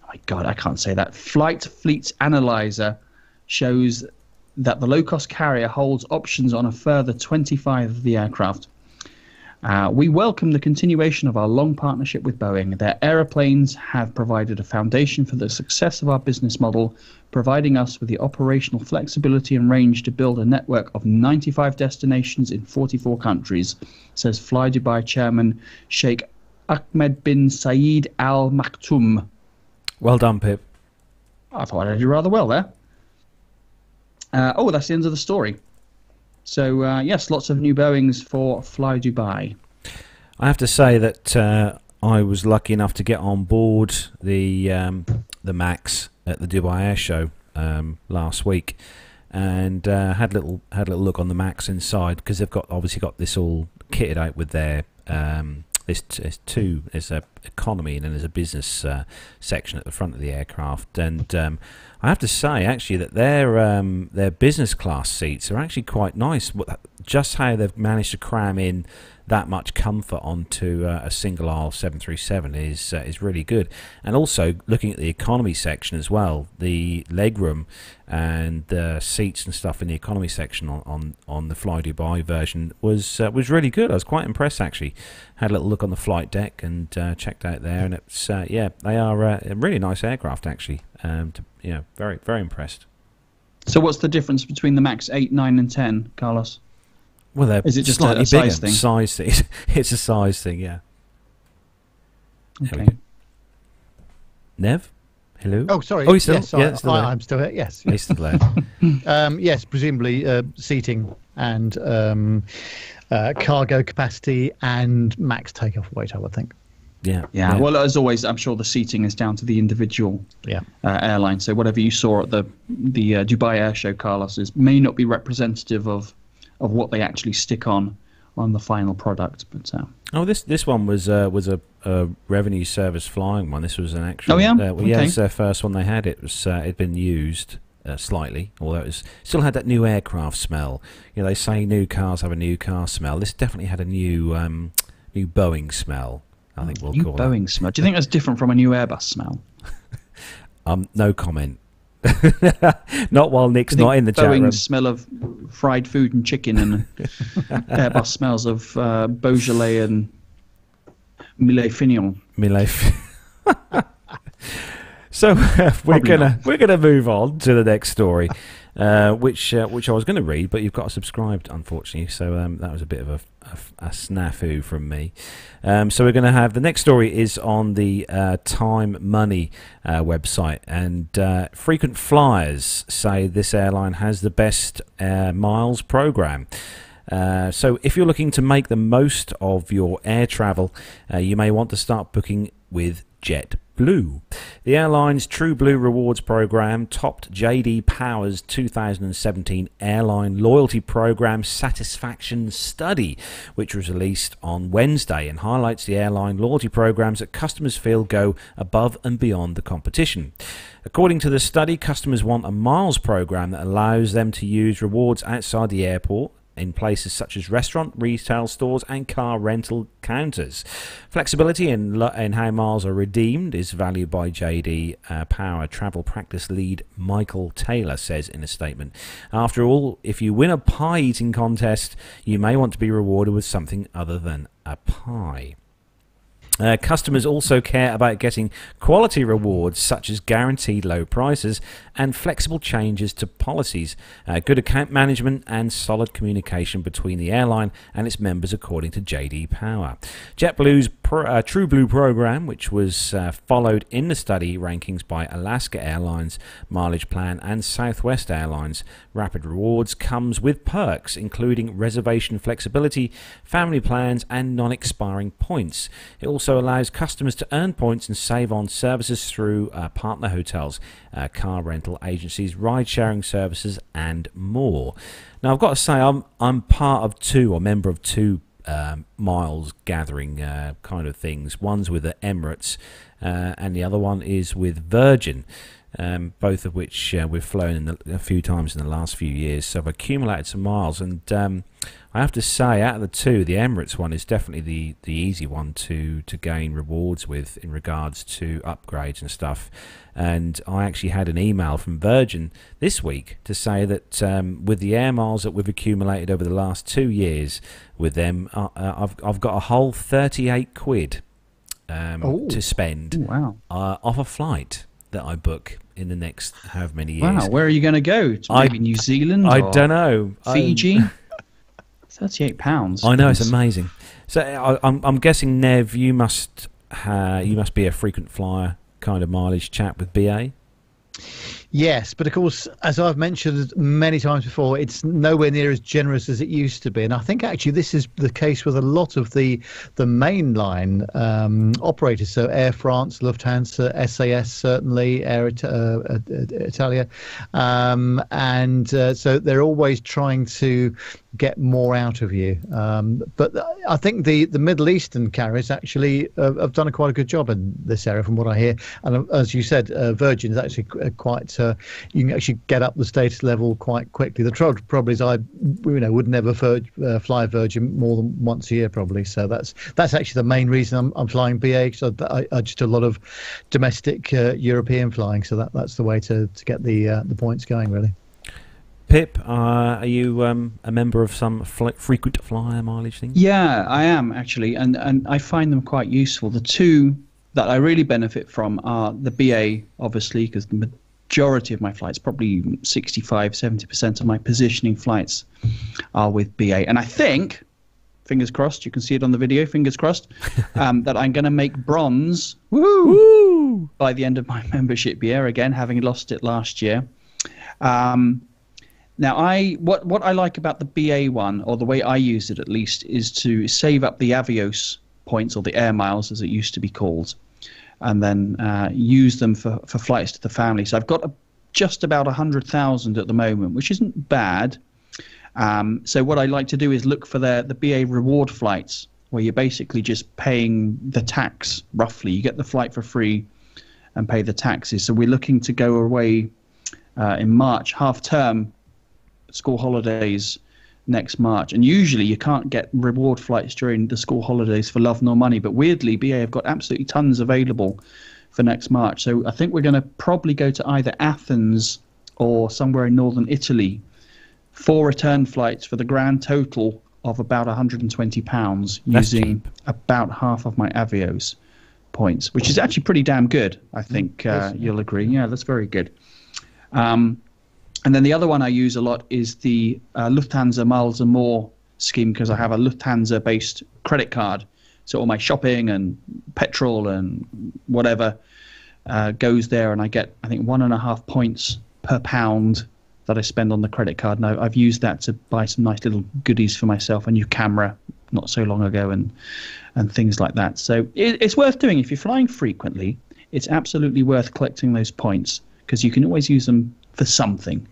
Oh my God, I can't say that. Flight Fleets Analyzer shows that the low-cost carrier holds options on a further 25 of the aircraft. We welcome the continuation of our long partnership with Boeing. Their aeroplanes have provided a foundation for the success of our business model, providing us with the operational flexibility and range to build a network of 95 destinations in 44 countries, says Fly Dubai chairman Sheikh Ahmed bin Saeed Al Maktoum. Well done, Pip. I thought I did rather well there. That's the end of the story. So, yes, lots of new Boeings for Fly Dubai. I have to say that I was lucky enough to get on board the Max at the Dubai Air Show last week, and had a little look on the Max inside, because they've obviously got this all kitted out with their there's a economy and then there's a business section at the front of the aircraft, and I have to say actually that their business class seats are actually quite nice. Just how they've managed to cram in that much comfort onto a single aisle 737 is really good. And also looking at the economy section as well, the legroom and the seats and stuff in the economy section on the Fly Dubai version was really good. I was quite impressed actually. Had a little look on the flight deck and checked out there, and it's they are a really nice aircraft actually. Very very impressed. So what's the difference between the Max 8, 9 and 10, Carlos? Well, is it just slightly a size bigger thing? Size thing. It's a size thing, yeah. Okay. Nev, hello. Oh, sorry. Oh, you're still? Yes, Yeah, still there. I'm still here. Yes. He's still there. Yes, presumably seating and cargo capacity and max takeoff weight, I would think. Yeah. Well, as always, I'm sure the seating is down to the individual airline. So whatever you saw at the Dubai Air Show, Carlos, may not be representative of what they actually stick on the final product. But this one was a revenue service flying one. This was an actual. Oh yeah. Yeah, it's their first one they had. It was it'd been used slightly, although it still had that new aircraft smell. They say new cars have a new car smell. This definitely had a new Boeing smell. I think we'll call it. Boeing smell. Do you think that's different from a new Airbus smell? No comment. Not while Nick's not in the chat room. Boeing smell of fried food and chicken, and Airbus smells of Beaujolais and Millet Fignon. So we're gonna move on to the next story, which I was going to read, but you've got to subscribe, unfortunately. So that was a bit of a snafu from me. So we're going to have the next story is on the Time Money website, and frequent flyers say this airline has the best miles program. So if you're looking to make the most of your air travel, you may want to start booking with JetBlue. The airline's True Blue Rewards program topped J.D. Power's 2017 Airline Loyalty Program Satisfaction Study, which was released on Wednesday, and highlights the airline loyalty programs that customers feel go above and beyond the competition. According to the study, customers want a miles program that allows them to use rewards outside the airport, in places such as restaurant, retail stores and car rental counters. Flexibility in how miles are redeemed is valued by JD Power travel practice lead Michael Taylor says in a statement. After all, if you win a pie eating contest, you may want to be rewarded with something other than a pie. Customers also care about getting quality rewards such as guaranteed low prices and flexible changes to policies, good account management and solid communication between the airline and its members, according to JD Power. JetBlue's True Blue program, which was followed in the study rankings by Alaska Airlines, Mileage Plan and Southwest Airlines Rapid Rewards, comes with perks including reservation flexibility, family plans and non-expiring points. It also allows customers to earn points and save on services through partner hotels, car rental agencies, ride-sharing services, and more. Now, I've got to say, I'm part of two, or member of two miles gathering kind of things. One's with the Emirates, and the other one is with Virgin. both of which we've flown a few times in the last few years. So I've accumulated some miles, and I have to say, out of the two, the Emirates one is definitely the easy one to gain rewards with in regards to upgrades and stuff. And I actually had an email from Virgin this week to say that with the air miles that we've accumulated over the last 2 years with them, I've got a whole 38 quid to spend off a flight that I book in the next however many years. Wow, where are you going to go? Maybe New Zealand? I don't know. Fiji? £38. I know, it's amazing. So I'm guessing, Nev, you must be a frequent flyer kind of mileage chap with BA. Yes, but of course, as I've mentioned many times before, it's nowhere near as generous as it used to be. And I think actually this is the case with a lot of the mainline operators. So Air France, Lufthansa, SAS, certainly, Air Italia. So they're always trying to get more out of you. But I think the Middle Eastern carriers actually have done quite a good job in this area, from what I hear. And as you said, Virgin is actually quite. You can actually get up the status level quite quickly. The trouble is, I would never fly Virgin more than once a year, probably. So that's actually the main reason I'm flying BA. because I just do a lot of domestic European flying. So that's the way to get the points going, really. Pip, are you a member of some frequent flyer mileage thing? Yeah, I am actually, and I find them quite useful. The two that I really benefit from are the BA, obviously, because the majority of my flights, probably 65-70% of my positioning flights, are with BA. And I think, fingers crossed, you can see it on the video, fingers crossed, that I'm going to make bronze by the end of my membership year, again, having lost it last year. Now, what I like about the BA one, or the way I use it at least, is to save up the Avios points, or the air miles as it used to be called, and then use them for flights to the family. So I've got just about 100,000 at the moment, which isn't bad. So what I like to do is look for the BA reward flights, where you're basically just paying the tax, roughly. You get the flight for free and pay the taxes. So we're looking to go away in March, half-term, school holidays next March, and usually you can't get reward flights during the school holidays for love nor money, but weirdly BA have got absolutely tons available for next March. So I think we're going to probably go to either Athens or somewhere in northern Italy, 4 return flights for the grand total of about £120, using about half of my Avios points, which is actually pretty damn good. I think you'll agree. Yeah, that's very good. And then the other one I use a lot is the Lufthansa Miles and More scheme, because I have a Lufthansa-based credit card. So all my shopping and petrol and whatever goes there, and I get, I think, 1.5 points per pound that I spend on the credit card. And I've used that to buy some nice little goodies for myself, a new camera not so long ago, and things like that. So it's worth doing. If you're flying frequently, it's absolutely worth collecting those points, because you can always use them for something.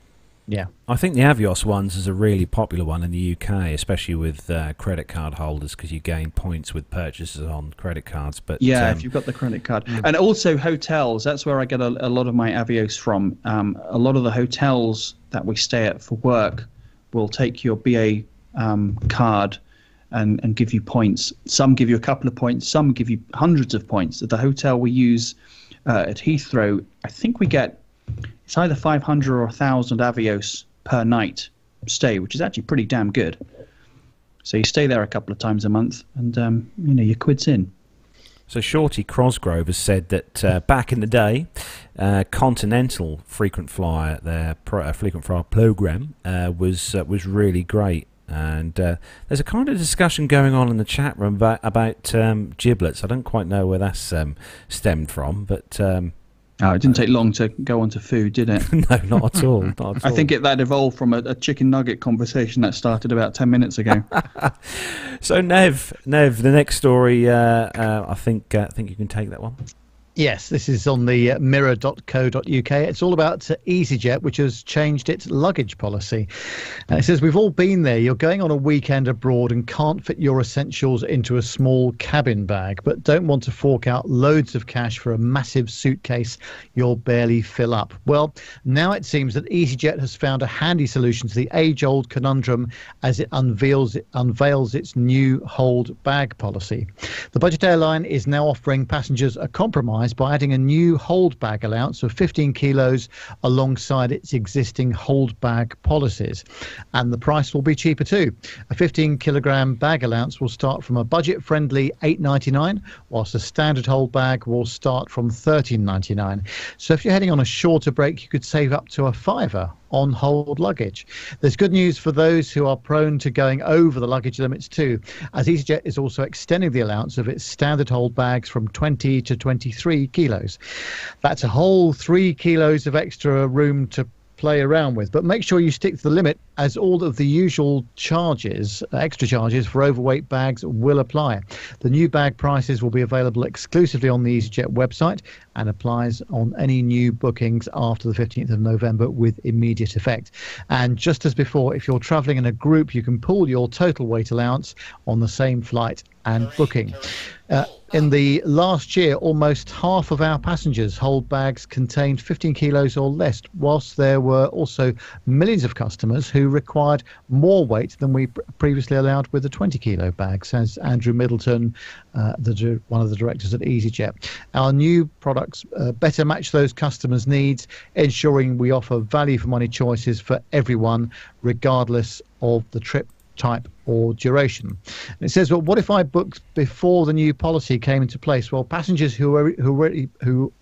Yeah, I think the Avios ones is a really popular one in the UK, especially with credit card holders, because you gain points with purchases on credit cards. But yeah, if you've got the credit card. And also hotels, that's where I get a lot of my Avios from. A lot of the hotels that we stay at for work will take your BA card and give you points. Some give you a couple of points, some give you hundreds of points. At the hotel we use at Heathrow, I think we get, it's either 500 or 1,000 Avios per night stay, which is actually pretty damn good. So you stay there a couple of times a month, and your quid's in. So Shorty Crosgrove has said that back in the day, Continental frequent flyer, their frequent flyer program, was really great. And there's a kind of discussion going on in the chat room about giblets. I don't quite know where that's stemmed from, but it didn't take long to go on to food, did it? No, not at all. Not at all. I think that evolved from a chicken nugget conversation that started about 10 minutes ago. So Nev, the next story, I think you can take that one. Yes, this is on the mirror.co.uk. It's all about EasyJet, which has changed its luggage policy. And it says, we've all been there. You're going on a weekend abroad and can't fit your essentials into a small cabin bag, but don't want to fork out loads of cash for a massive suitcase you'll barely fill up. Well, now it seems that EasyJet has found a handy solution to the age-old conundrum as it unveils its new hold bag policy. The budget airline is now offering passengers a compromise by adding a new hold bag allowance of 15 kilos alongside its existing hold bag policies. And the price will be cheaper too. A 15 kilogram bag allowance will start from a budget-friendly $8.99, whilst a standard hold bag will start from $13.99. So if you're heading on a shorter break, you could save up to a £5 on hold luggage. There's good news for those who are prone to going over the luggage limits too, as EasyJet is also extending the allowance of its standard hold bags from 20 to 23 kilos. That's a whole 3 kilos of extra room to play around with, but make sure you stick to the limit, as all of the usual charges, extra charges for overweight bags will apply. The new bag prices will be available exclusively on the EasyJet website and applies on any new bookings after the 15th of November with immediate effect. And just as before, if you're traveling in a group, you can pool your total weight allowance on the same flight and booking. In the last year, almost half of our passengers' hold bags contained 15 kilos or less, whilst there were also millions of customers who required more weight than we previously allowed with the 20 kilo bag, says Andrew Middleton, one of the directors at EasyJet. Our new products better match those customers' needs, ensuring we offer value for money choices for everyone, regardless of the trip type or duration. And it says, well, what if I booked before the new policy came into place? Well, passengers who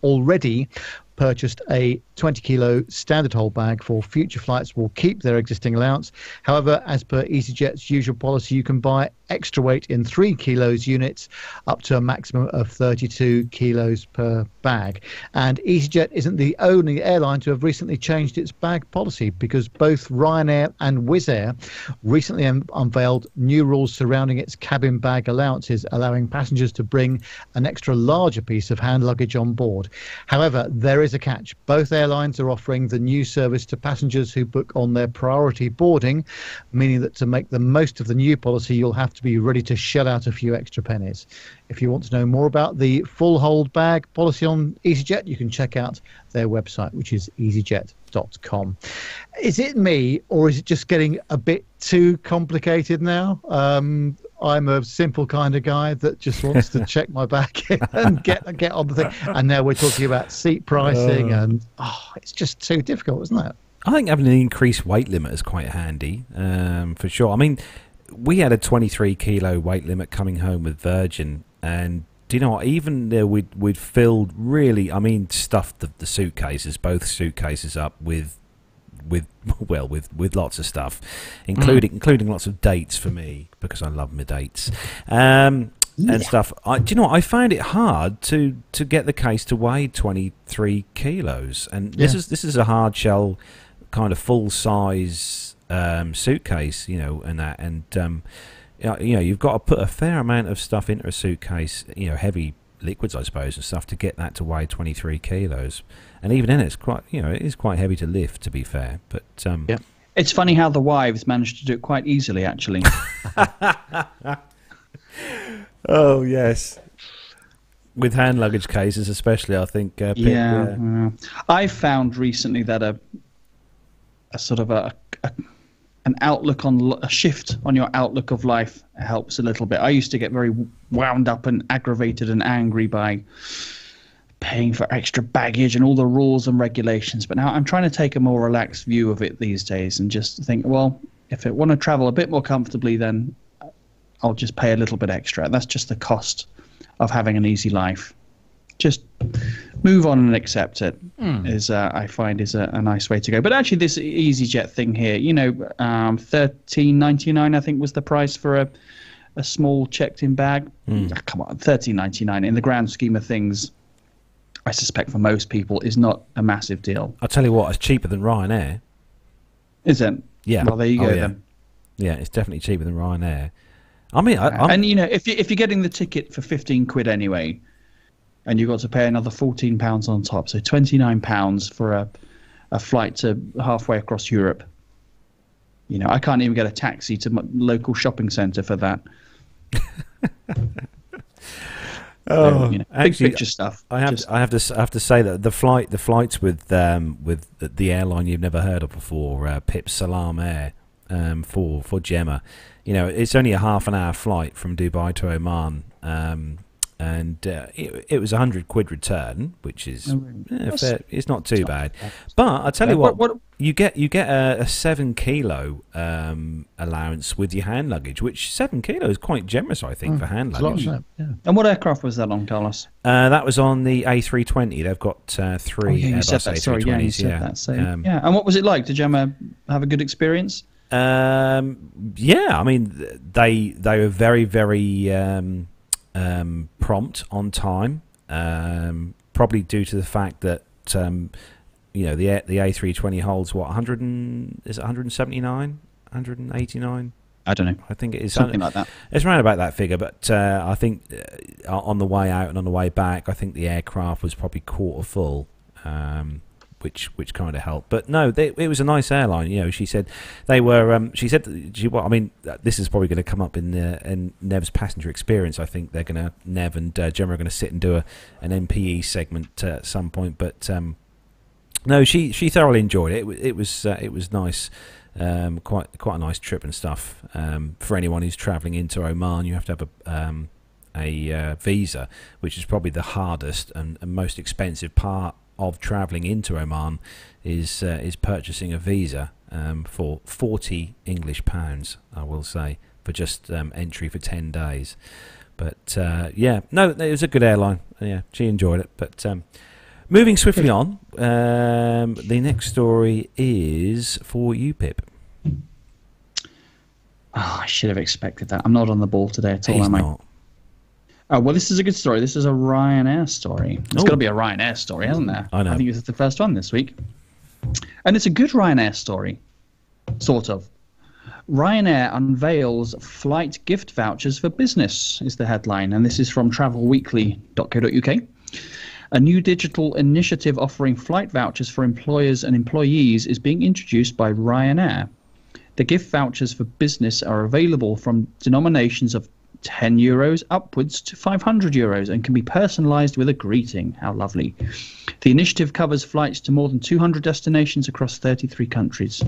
already purchased a 20 kilo standard hold bag for future flights will keep their existing allowance. However, as per EasyJet's usual policy, you can buy extra weight in 3 kilos units up to a maximum of 32 kilos per bag. And EasyJet isn't the only airline to have recently changed its bag policy, because both Ryanair and Wizz Air recently unveiled new rules surrounding its cabin bag allowances, allowing passengers to bring an extra larger piece of hand luggage on board. However, there is a catch. Both airlines are offering the new service to passengers who book on their priority boarding, meaning that to make the most of the new policy, you'll have to be ready to shell out a few extra pennies. If you want to know more about the full hold bag policy on EasyJet, you can check out their website, which is easyjet.com. Is it me, or is it just getting a bit too complicated now? I'm a simple kind of guy that just wants to check my bag and get on the thing. And now we're talking about seat pricing, and it's just too difficult, isn't it? I think having an increased weight limit is quite handy, for sure. I mean, we had a 23 kilo weight limit coming home with Virgin, and do you know what? Even there, we'd filled really, stuffed the suitcases, both suitcases up with lots of stuff, including lots of dates for me, because I love my dates, and stuff. Do you know what? I found it hard to get the case to weigh 23 kilos, and this is a hard shell kind of full size suitcase, and you've got to put a fair amount of stuff into a suitcase, heavy liquids, I suppose, and stuff, to get that to weigh 23 kilos. And even in it is quite heavy to lift, to be fair. But it's funny how the wives managed to do it quite easily, actually. Oh yes, with hand luggage cases especially, I think. Pip, yeah. I found recently that a sort of an outlook on a shift on your outlook of life helps a little bit. I used to get very wound up and aggravated and angry by paying for extra baggage and all the rules and regulations, but now I'm trying to take a more relaxed view of it these days and just think, well, if I want to travel a bit more comfortably, then I'll just pay a little bit extra. That's just the cost of having an easy life. Just move on and accept it is I find is a nice way to go. But actually, this EasyJet thing here, $13.99 I think was the price for a small checked-in bag. Come on, $13.99 in the grand scheme of things, I suspect for most people is not a massive deal. I'll tell you what, it's cheaper than Ryanair. Is it? Yeah. Well, there you go then. Yeah, it's definitely cheaper than Ryanair. And if you're getting the ticket for 15 quid anyway, and you've got to pay another £14 on top. So £29 for a flight to halfway across Europe. I can't even get a taxi to my local shopping centre for that. Big picture stuff. I have to say that the flights with the airline you've never heard of before, Pip Salam Air, for Gemma, it's only a half an hour flight from Dubai to Oman, and it was £100 return, which is fair. It's not too bad. But I tell you what, you get a 7 kilo allowance with your hand luggage, which 7 kilo is quite generous, I think, for hand luggage. Yeah. And what aircraft was that on, Carlos? That was on the A320. They've got 3 Airbus A320s. Sorry, you said that. So, And what was it like? Did Gemma have a good experience? I mean, they were very, very prompt on time, probably due to the fact that the A320 holds what, 179, 189? I don't know. I think it is something like that. It's around about that figure, but I think on the way out and on the way back, I think the aircraft was probably quarter full, which kind of helped. But no, it was a nice airline. She said they were. She said, this is probably going to come up in Nev's passenger experience. I think Nev and Gemma are going to sit and do an MPE segment at some point. But no, she thoroughly enjoyed it. It was nice. Quite a nice trip and stuff. For anyone who's travelling into Oman, you have to have a visa, which is probably the hardest and most expensive part of travelling into Oman, is purchasing a visa for £40 English, I will say, for just entry for 10 days. But it was a good airline. Yeah, she enjoyed it. But moving swiftly on, the next story is for you, Pip. I should have expected that. I'm not on the ball today at all, He's am I? not. Oh, well, this is a good story. This is a Ryanair story. It's got to be a Ryanair story, hasn't there? I know. I think it's the first one this week. And it's a good Ryanair story, sort of. Ryanair unveils flight gift vouchers for business, is the headline. And this is from travelweekly.co.uk. A new digital initiative offering flight vouchers for employers and employees is being introduced by Ryanair. The gift vouchers for business are available from denominations of €10 upwards to €500 and can be personalised with a greeting. How lovely. The initiative covers flights to more than 200 destinations across 33 countries.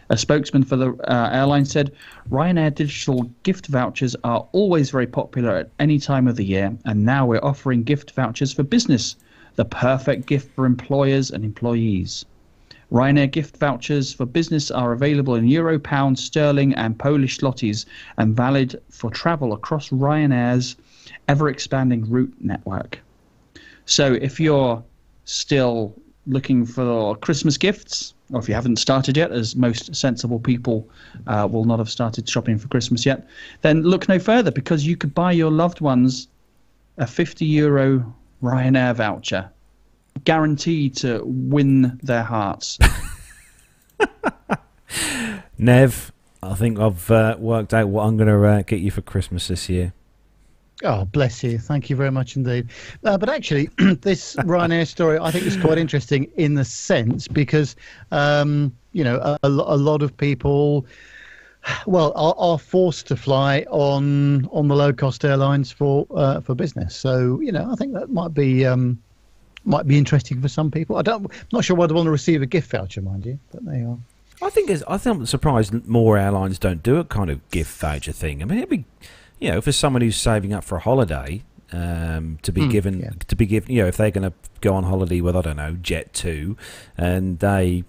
A spokesman for the airline said, Ryanair digital gift vouchers are always very popular at any time of the year, and now we're offering gift vouchers for business, the perfect gift for employers and employees. Ryanair gift vouchers for business are available in euro, pound, sterling and Polish zlotys and valid for travel across Ryanair's ever-expanding route network. So if you're still looking for Christmas gifts, or if you haven't started yet, as most sensible people will not have started shopping for Christmas yet, then look no further, because you could buy your loved ones a €50 Ryanair voucher, guaranteed to win their hearts. Nev, I think I've worked out what I'm going to get you for Christmas this year. Oh, bless you. Thank you very much indeed. But actually, this Ryanair story, I think, is quite interesting in the sense because, a lot of people, are forced to fly on the low-cost airlines for business. So, I think that might be interesting for some people. I'm not sure why they want to receive a gift voucher, mind you, but they are. I think I'm surprised more airlines don't do a kind of gift voucher thing. I mean, it'd be, for someone who's saving up for a holiday, to be given, if they're going to go on holiday with, I don't know, Jet2, and they,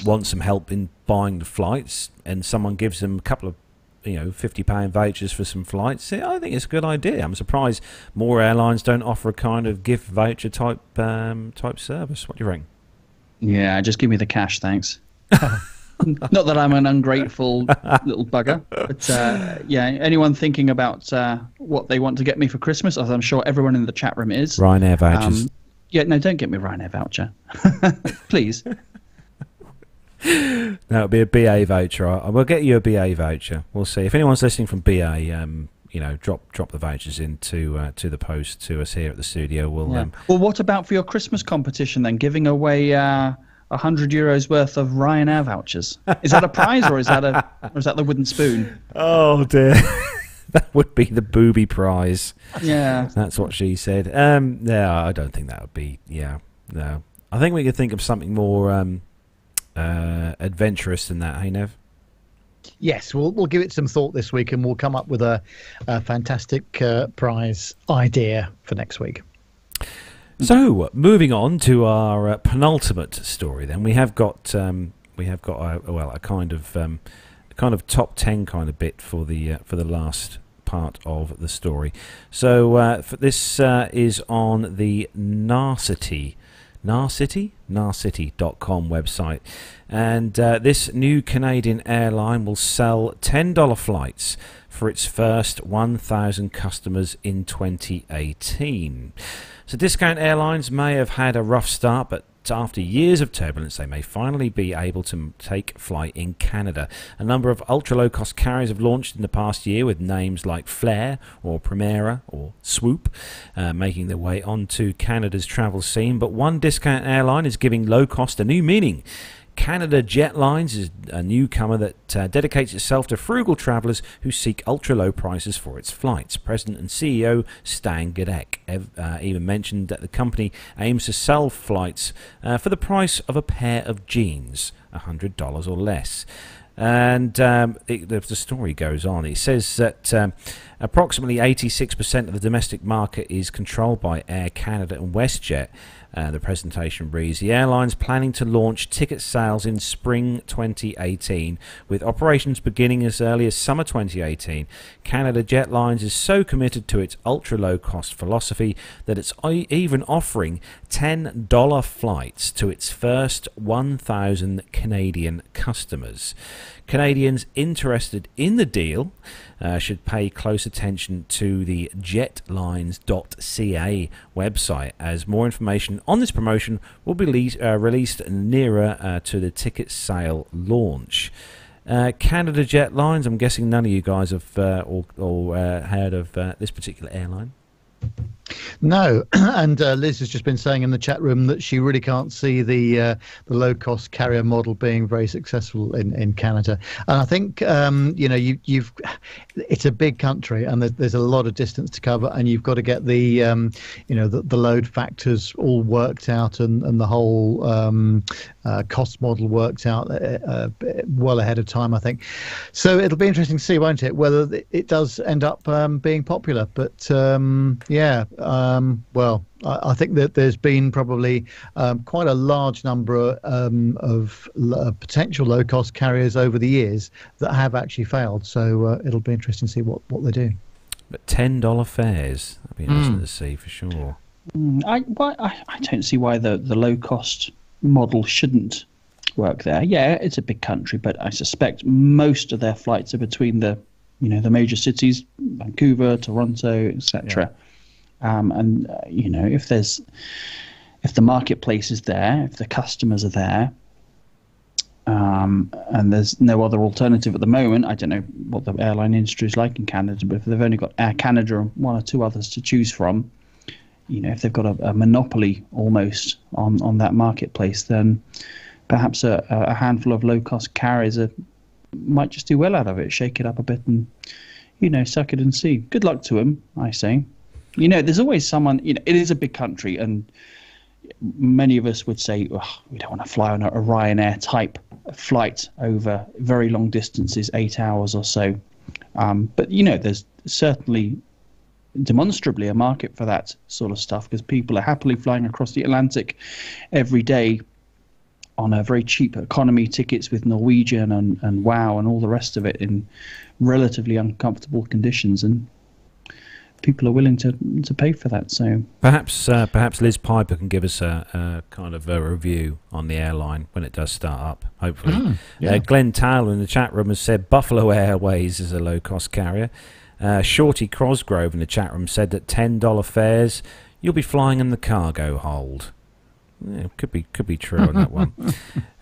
want some help in buying the flights, and someone gives them a couple of, £50 vouchers for some flights. I think it's a good idea. I'm surprised more airlines don't offer a kind of gift voucher type service. What do you reckon? Yeah, just give me the cash, thanks. Not that I'm an ungrateful little bugger, but anyone thinking about what they want to get me for Christmas, as I'm sure everyone in the chat room is. Ryanair vouchers. Don't get me a Ryanair voucher. Please. No, it'll be a BA voucher. We'll get you a BA voucher. We'll see. If anyone's listening from BA, drop the vouchers into to the post to us here at the studio. We'll Well, what about for your Christmas competition then? Giving away €100 worth of Ryanair vouchers. Is that a prize or is that the wooden spoon? Oh dear. That would be the booby prize. Yeah. That's what she said. No, I don't think that would be. Yeah, no. I think we could think of something more adventurous than that. Hey, Nev? Yes, we'll give it some thought this week, and we'll come up with a fantastic prize idea for next week. So, moving on to our penultimate story, then we have got a kind of top 10 kind of bit for the last part of the story. So this is on the Narcity.com website, and this new Canadian airline will sell $10 flights for its first 1,000 customers in 2018. So Discount Airlines may have had a rough start, but after years of turbulence, they may finally be able to take flight in Canada. A number of ultra-low-cost carriers have launched in the past year with names like Flair or Primera or Swoop making their way onto Canada's travel scene. But one discount airline is giving low-cost a new meaning. Canada Jetlines is a newcomer that dedicates itself to frugal travellers who seek ultra-low prices for its flights. President and CEO Stan Gedek even mentioned that the company aims to sell flights for the price of a pair of jeans, $100 or less. And the story goes on. It says that approximately 86% of the domestic market is controlled by Air Canada and WestJet. The presentation reads, the airline's planning to launch ticket sales in spring 2018, with operations beginning as early as summer 2018. Canada Jetlines is so committed to its ultra-low-cost philosophy that it's even offering $10 flights to its first 1,000 Canadian customers. Canadians interested in the deal should pay close attention to the jetlines.ca website, as more information on this promotion will be released nearer to the ticket sale launch. Canada Jetlines, I'm guessing none of you guys have heard of this particular airline. No, and Liz has just been saying in the chat room that she really can't see the low-cost carrier model being very successful in Canada. And I think it's a big country, and there's a lot of distance to cover, and you've got to get the load factors all worked out, and the whole cost model worked out well ahead of time, I think. So it'll be interesting to see, won't it, whether it does end up being popular. But well, I think that there's been probably quite a large number of potential low-cost carriers over the years that have actually failed. So it'll be interesting to see what they do. But $10 fares, that'd be interesting to see for sure. I don't see why the low-cost model shouldn't work there. Yeah, it's a big country, but I suspect most of their flights are between the major cities, Vancouver, Toronto, etc. If the marketplace is there, if the customers are there, and there's no other alternative at the moment, I don't know what the airline industry is like in Canada, but if they've only got Air Canada and one or two others to choose from, if they've got a monopoly almost on that marketplace, then perhaps a handful of low-cost carriers might just do well out of it, shake it up a bit and, suck it and see. Good luck to them, I say. There's always someone, it is a big country, and many of us would say, we don't want to fly on a Ryanair type flight over very long distances, 8 hours or so. But, there's certainly demonstrably a market for that sort of stuff, because people are happily flying across the Atlantic every day on a very cheap economy tickets with Norwegian and WOW and all the rest of it in relatively uncomfortable conditions, and people are willing to pay for that. So perhaps Liz Piper can give us a kind of a review on the airline when it does start up, hopefully. Glenn Taylor in the chat room has said Buffalo Airways is a low-cost carrier. Shorty Crosgrove in the chat room said that $10 fares, you'll be flying in the cargo hold. Yeah, could be true on that one.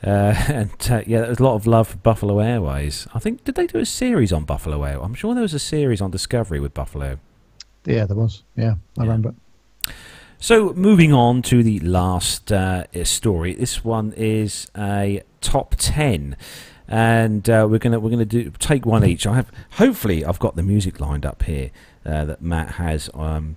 Yeah, there's a lot of love for Buffalo Airways. I think, did they do a series on Buffalo Airways? I'm sure there was a series on Discovery with Buffalo. Yeah, there was. Yeah, I remember. So moving on to the last story. This one is a top 10. And we're gonna take one each. Hopefully I've got the music lined up here that Matt has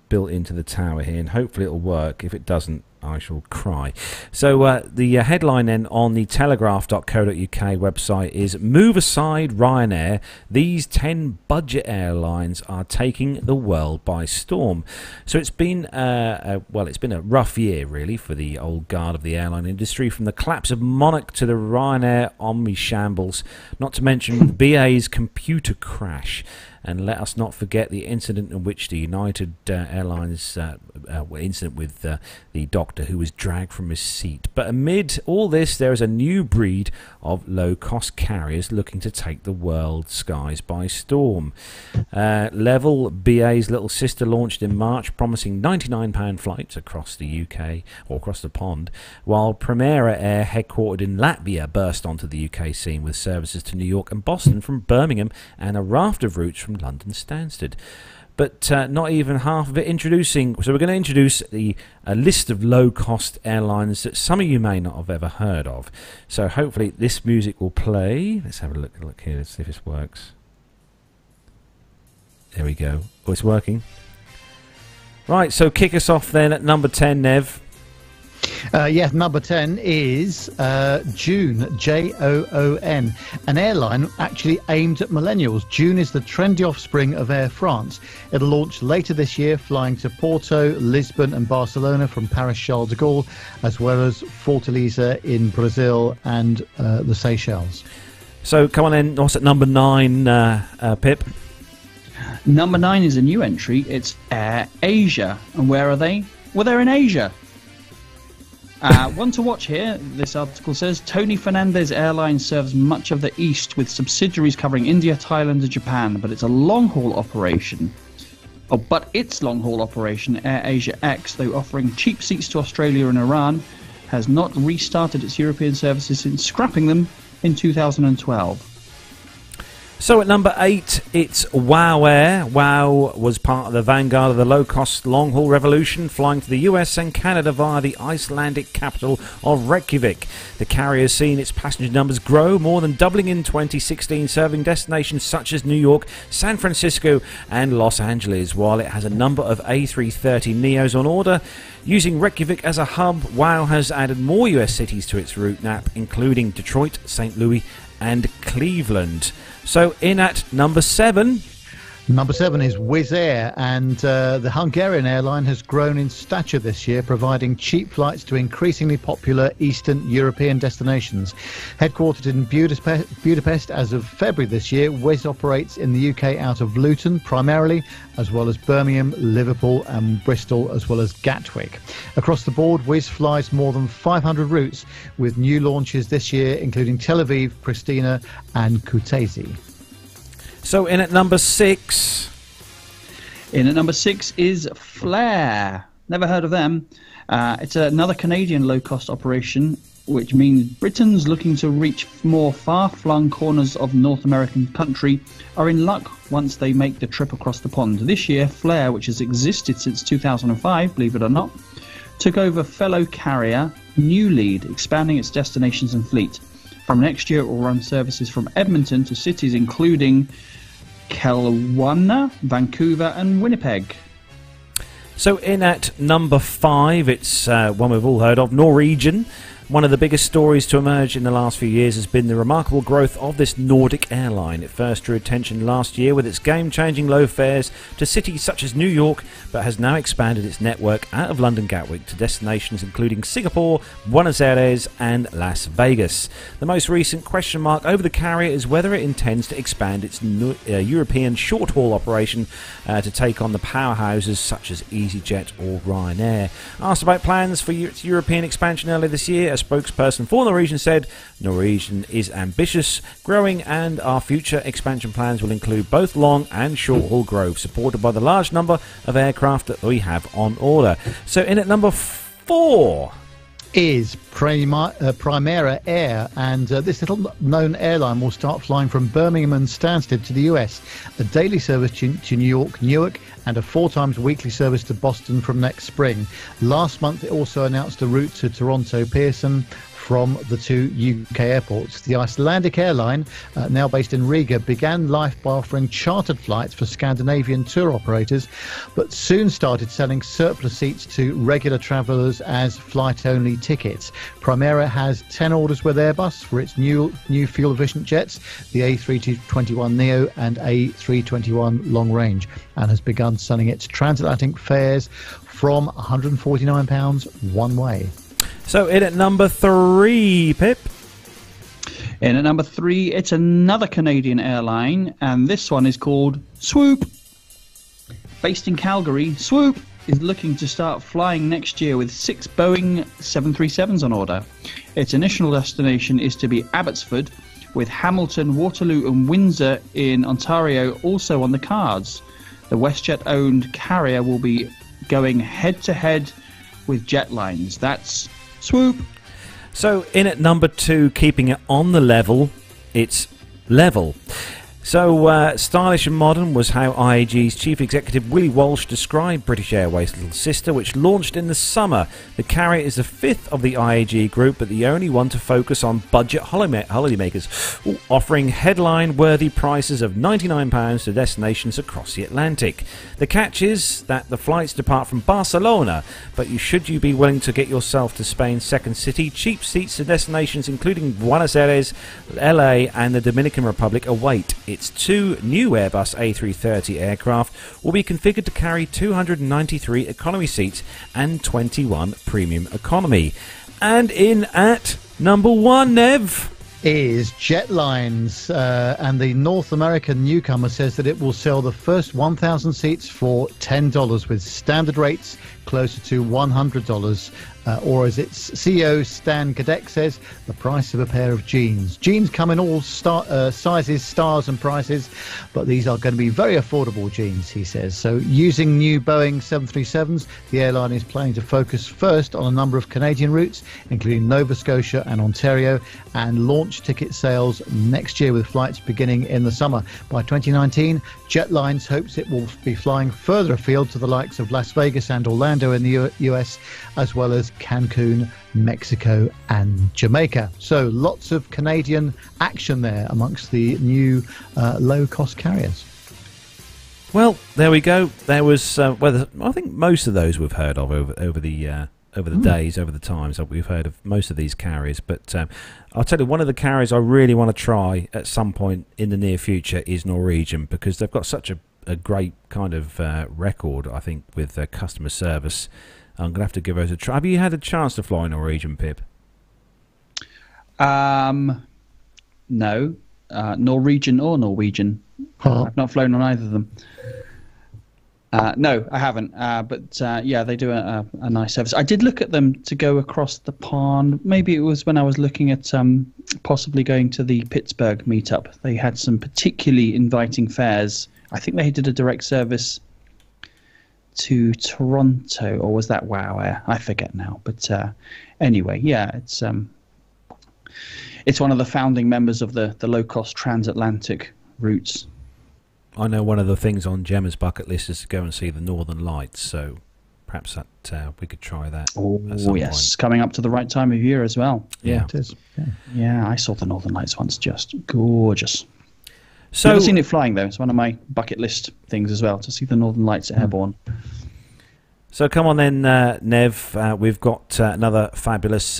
built into the tower here, and hopefully it'll work. If it doesn't, I shall cry. So the headline then on the telegraph.co.uk website is "Move aside Ryanair. These 10 budget airlines are taking the world by storm." So it's been it's been a rough year really for the old guard of the airline industry, from the collapse of Monarch to the Ryanair Omni shambles, not to mention BA's computer crash. And let us not forget the incident in which the United Airlines incident with the doctor who was dragged from his seat. But amid all this, there is a new breed of low-cost carriers looking to take the world skies by storm. Level, BA's little sister, launched in March, promising £99 flights across the UK, or across the pond, while Primera Air, headquartered in Latvia, burst onto the UK scene with services to New York and Boston from Birmingham, and a raft of routes from London Stansted. But not even half of it introducing. So we're going to introduce a list of low-cost airlines that some of you may not have ever heard of. So hopefully this music will play. Let's have a look here. Let's see if this works. There we go. Oh, it's working. Right, so kick us off then at number 10, Nev. Number 10 is Joon, Joon, an airline actually aimed at millennials. Joon is the trendy offspring of Air France. It'll launch later this year, flying to Porto, Lisbon and Barcelona from Paris Charles de Gaulle, as well as Fortaleza in Brazil and the Seychelles. So come on in, what's at number 9, Pip? Number 9 is a new entry. It's Air Asia. And where are they? Well, they're in Asia. One to watch here, this article says, Tony Fernandez Airlines serves much of the East with subsidiaries covering India, Thailand and Japan, but it's a long-haul operation. But its long-haul operation, Air Asia X, though offering cheap seats to Australia and Iran, has not restarted its European services since scrapping them in 2012. So at number 8, it's WOW Air. WOW was part of the vanguard of the low-cost long-haul revolution, flying to the US and Canada via the Icelandic capital of Reykjavik. The carrier has seen its passenger numbers grow, more than doubling in 2016, serving destinations such as New York, San Francisco and Los Angeles, while it has a number of A330 Neos on order. Using Reykjavik as a hub, WOW has added more US cities to its route map, including Detroit, St. Louis and Cleveland. So in at number 7. Number 7 is Wizz Air, and the Hungarian airline has grown in stature this year, providing cheap flights to increasingly popular Eastern European destinations. Headquartered in Budapest as of February this year, Wizz operates in the UK out of Luton primarily, as well as Birmingham, Liverpool and Bristol, as well as Gatwick. Across the board, Wizz flies more than 500 routes, with new launches this year including Tel Aviv, Pristina and Kutaisi. So in at number 6. In at number 6 is Flair. Never heard of them. It's another Canadian low-cost operation, which means Britons looking to reach more far-flung corners of North American country are in luck once they make the trip across the pond. This year, Flair, which has existed since 2005, believe it or not, took over fellow carrier New Lead, expanding its destinations and fleet. From next year, it will run services from Edmonton to cities including Kelowna, Vancouver and Winnipeg. So in at number 5, it's one we've all heard of, Norwegian. One of the biggest stories to emerge in the last few years has been the remarkable growth of this Nordic airline. It first drew attention last year with its game-changing low fares to cities such as New York, but has now expanded its network out of London Gatwick to destinations including Singapore, Buenos Aires and Las Vegas. The most recent question mark over the carrier is whether it intends to expand its European short-haul operation to take on the powerhouses such as EasyJet or Ryanair. Asked about plans for its European expansion earlier this year, a spokesperson for Norwegian said, Norwegian is ambitious, growing, and our future expansion plans will include both long and short-haul growth, supported by the large number of aircraft that we have on order. So in at number 4. is Primera Air, and this little known airline will start flying from Birmingham and Stansted to the US, a daily service to New York, Newark, and a 4 times weekly service to Boston from next spring. Last month it also announced a route to Toronto Pearson from the 2 UK airports. The Icelandic airline, now based in Riga, began life by offering chartered flights for Scandinavian tour operators, but soon started selling surplus seats to regular travellers as flight-only tickets. Primera has 10 orders with Airbus for its new fuel-efficient jets, the A321neo and A321 long range, and has begun selling its transatlantic fares from £149 one way. So in at number 3, Pip. In at number 3, it's another Canadian airline, and this one is called Swoop. Based in Calgary, Swoop is looking to start flying next year with 6 Boeing 737s on order. Its initial destination is to be Abbotsford, with Hamilton, Waterloo and Windsor in Ontario also on the cards. The WestJet-owned carrier will be going head-to-head with jetlines. That's Swoop. So in at number 2, keeping it on the level, it's Level. So stylish and modern was how IAG's chief executive Willie Walsh described British Airways' little sister, which launched in the summer. The carrier is the 5th of the IAG group, but the only one to focus on budget holidaymakers, offering headline-worthy prices of £99 to destinations across the Atlantic. The catch is that the flights depart from Barcelona, but should you be willing to get yourself to Spain's second city, cheap seats to destinations including Buenos Aires, LA and the Dominican Republic await. Its 2 new Airbus A330 aircraft will be configured to carry 293 economy seats and 21 premium economy. And in at number 1, Nev, is Jetlines, and the North American newcomer says that it will sell the first 1,000 seats for $10, with standard rates closer to $100, or as its CEO Stan Kadek says, the price of a pair of jeans. Jeans come in all sizes, styles and prices, but these are going to be very affordable jeans, he says. So using new Boeing 737s, the airline is planning to focus first on a number of Canadian routes, including Nova Scotia and Ontario, and launch ticket sales next year with flights beginning in the summer. By 2019, Jetlines hopes it will be flying further afield to the likes of Las Vegas and Orlando in the US, as well as Cancun, Mexico and Jamaica. So lots of Canadian action there amongst the new low-cost carriers. Well, there we go. There was I think most of those we've heard of over the days, over the times that we've heard of most of these carriers. But I'll tell you, one of the carriers I really want to try at some point in the near future is Norwegian, because they've got such a great kind of record, I think, with customer service. I'm going to have to give those a try. Have you had a chance to fly Norwegian, Pip? No. Norwegian or Norwegian. I've not flown on either of them. No, I haven't. But yeah, they do a nice service. I did look at them to go across the pond. Maybe it was when I was looking at possibly going to the Pittsburgh meetup. They had some particularly inviting fares. I think they did a direct service to Toronto, or was that WoW Air? I forget now. But anyway, yeah, it's one of the founding members of the low-cost transatlantic routes. I know one of the things on Gemma's bucket list is to go and see the Northern Lights, so perhaps that we could try that. Oh, yes, coming up to the right time of year as well. Yeah, it is. Yeah, I saw the Northern Lights once, just gorgeous. So, never seen it flying, though. It's one of my bucket list things as well, to see the Northern Lights airborne. So come on then, Nev. We've got another fabulous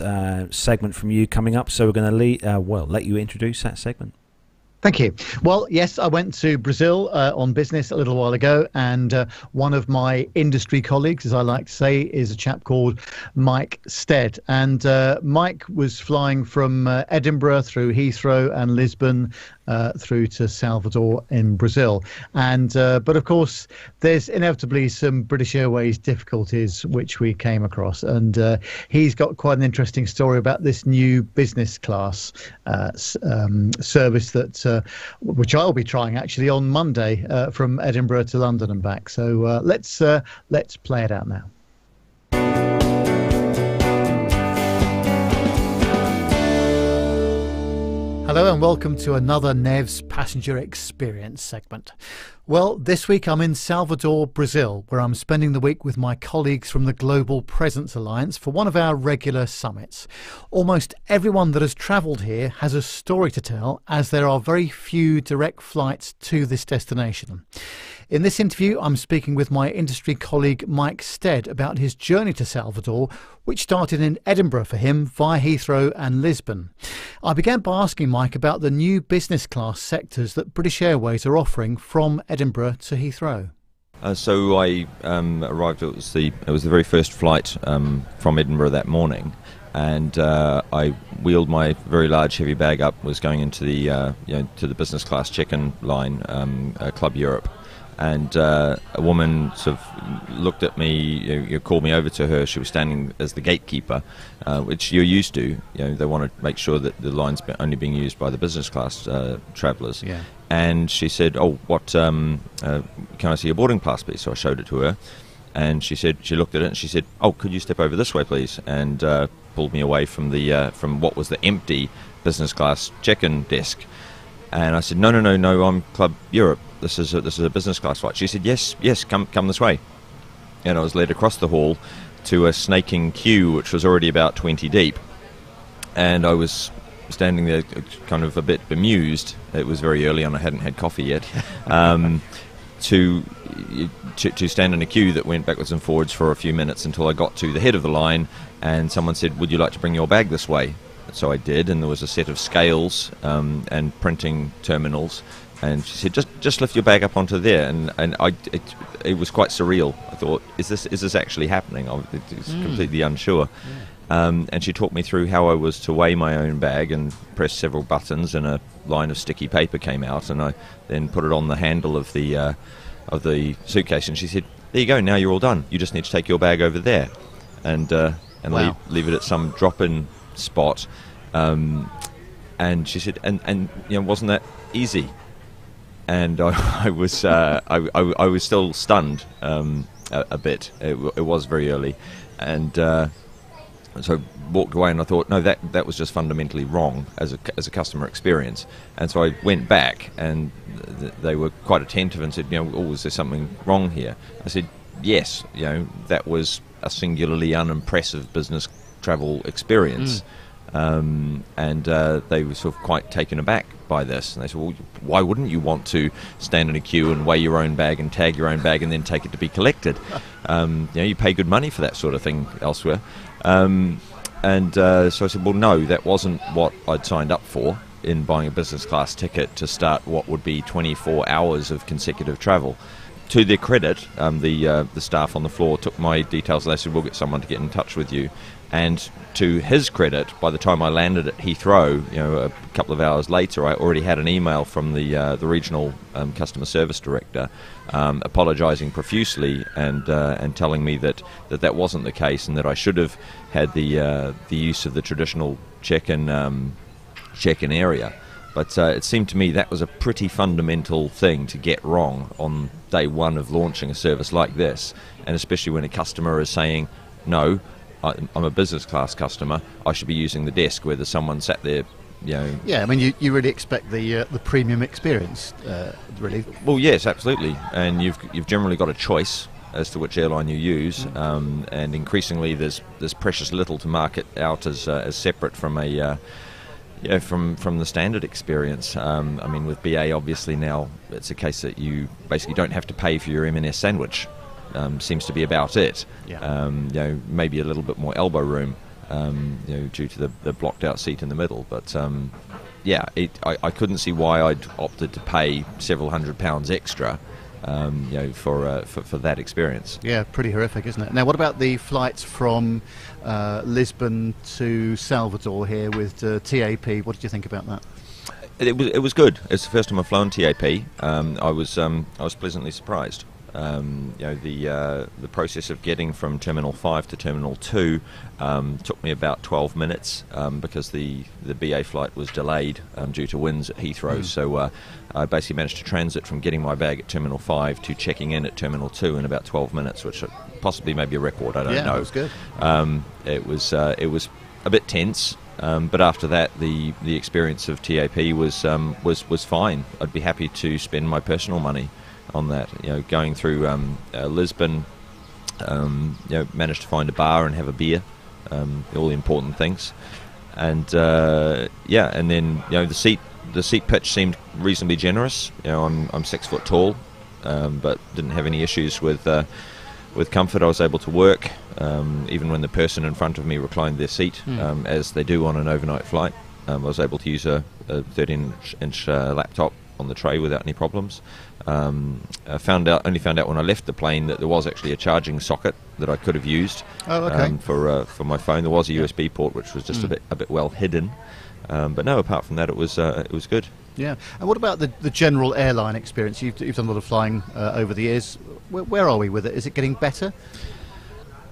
segment from you coming up, so we're going to let you introduce that segment. Thank you. Well, yes, I went to Brazil on business a little while ago, and one of my industry colleagues, as I like to say, is a chap called Mike Stead. And Mike was flying from Edinburgh through Heathrow and Lisbon through to Salvador in Brazil. And but of course, there's inevitably some British Airways difficulties which we came across. And he's got quite an interesting story about this new business class service that which I'll be trying actually on Monday from Edinburgh to London and back. So let's play it out now. Hello and welcome to another Nev's Passenger Experience segment. Well, this week I'm in Salvador, Brazil, where I'm spending the week with my colleagues from the Global Presence Alliance for one of our regular summits. Almost everyone that has travelled here has a story to tell, as there are very few direct flights to this destination. In this interview, I'm speaking with my industry colleague Mike Stead about his journey to Salvador, which started in Edinburgh for him via Heathrow and Lisbon. I began by asking Mike about the new business class sectors that British Airways are offering from Edinburgh to Heathrow. So I arrived. It was the very first flight from Edinburgh that morning, and I wheeled my very large heavy bag up. Was going into the to the business class check-in line, Club Europe. And a woman sort of looked at me, you called me over to her. She was standing as the gatekeeper, which you're used to. They want to make sure that the line's only being used by the business class travellers. Yeah. And she said, "Oh, what? Can I see your boarding pass, please?" So I showed it to her, and she looked at it and she said, "Oh, could you step over this way, please?" And pulled me away from from what was the empty business class check-in desk. And I said, no, I'm Club Europe. This is a business class flight. She said, yes, come this way. And I was led across the hall to a snaking queue, which was already about 20 deep. And I was standing there kind of a bit bemused. It was very early on, I hadn't had coffee yet. To stand in a queue that went backwards and forwards for a few minutes until I got to the head of the line, and someone said, would you like to bring your bag this way? So I did, and there was a set of scales and printing terminals, and she said, just lift your bag up onto there, and it was quite surreal. I thought, is this actually happening? I was completely unsure. Yeah. And she talked me through how I was to weigh my own bag and press several buttons, and a line of sticky paper came out, and I then put it on the handle of the suitcase, and she said, there you go, now you're all done. You just need to take your bag over there, and wow. leave it at some drop-in spot, and she said, and wasn't that easy? And I was still stunned a bit. It was very early, and so I walked away, and I thought, no, that was just fundamentally wrong as a customer experience. And so I went back, and they were quite attentive and said, is there something wrong here? I said, yes, that was a singularly unimpressive business travel experience. And they were sort of quite taken aback by this, and they said, well, why wouldn't you want to stand in a queue and weigh your own bag and tag your own bag and then take it to be collected? You pay good money for that sort of thing elsewhere. So I said, well, no, that wasn't what I'd signed up for in buying a business class ticket to start what would be 24 hours of consecutive travel. To their credit, the staff on the floor took my details, and they said, we'll get someone to get in touch with you. And to his credit, by the time I landed at Heathrow, a couple of hours later, I already had an email from the regional customer service director apologising profusely and telling me that wasn't the case, and that I should have had the use of the traditional check-in area. But it seemed to me that was a pretty fundamental thing to get wrong on day one of launching a service like this, and especially when a customer is saying, no, I'm a business class customer, I should be using the desk where there's someone sat there, Yeah, I mean, you really expect the premium experience, really. Well, yes, absolutely, and you've generally got a choice as to which airline you use, and increasingly there's precious little to market out as separate from from the standard experience. I mean, with BA, obviously now it's a case that you basically don't have to pay for your M&S sandwich. Seems to be about it. Yeah. Maybe a little bit more elbow room, due to the blocked out seat in the middle. But I couldn't see why I'd opted to pay several £100 extra, for that experience. Yeah, pretty horrific, isn't it? Now, what about the flights from Lisbon to Salvador here with TAP? What did you think about that? It was good. It's the first time I've flown TAP. I was pleasantly surprised. The process of getting from Terminal 5 to Terminal 2 took me about 12 minutes because the BA flight was delayed due to winds at Heathrow. So I basically managed to transit from getting my bag at Terminal 5 to checking in at Terminal 2 in about 12 minutes, which possibly may be a record, I don't know. Yeah, it was good. It was a bit tense. But after that, the experience of TAP was fine. I'd be happy to spend my personal money on that. Going through Lisbon, managed to find a bar and have a beer, all the important things, and and then the seat pitch seemed reasonably generous. I'm 6 foot tall, but didn't have any issues with comfort. I was able to work, even when the person in front of me reclined their seat, as they do on an overnight flight. I was able to use a 13-inch laptop on the tray without any problems. I only found out when I left the plane that there was actually a charging socket that I could have used for my phone. There was a USB port, which was just a bit well hidden. But no, apart from that, it was good. Yeah. And what about the general airline experience? You've done a lot of flying over the years. Where are we with it? Is it getting better?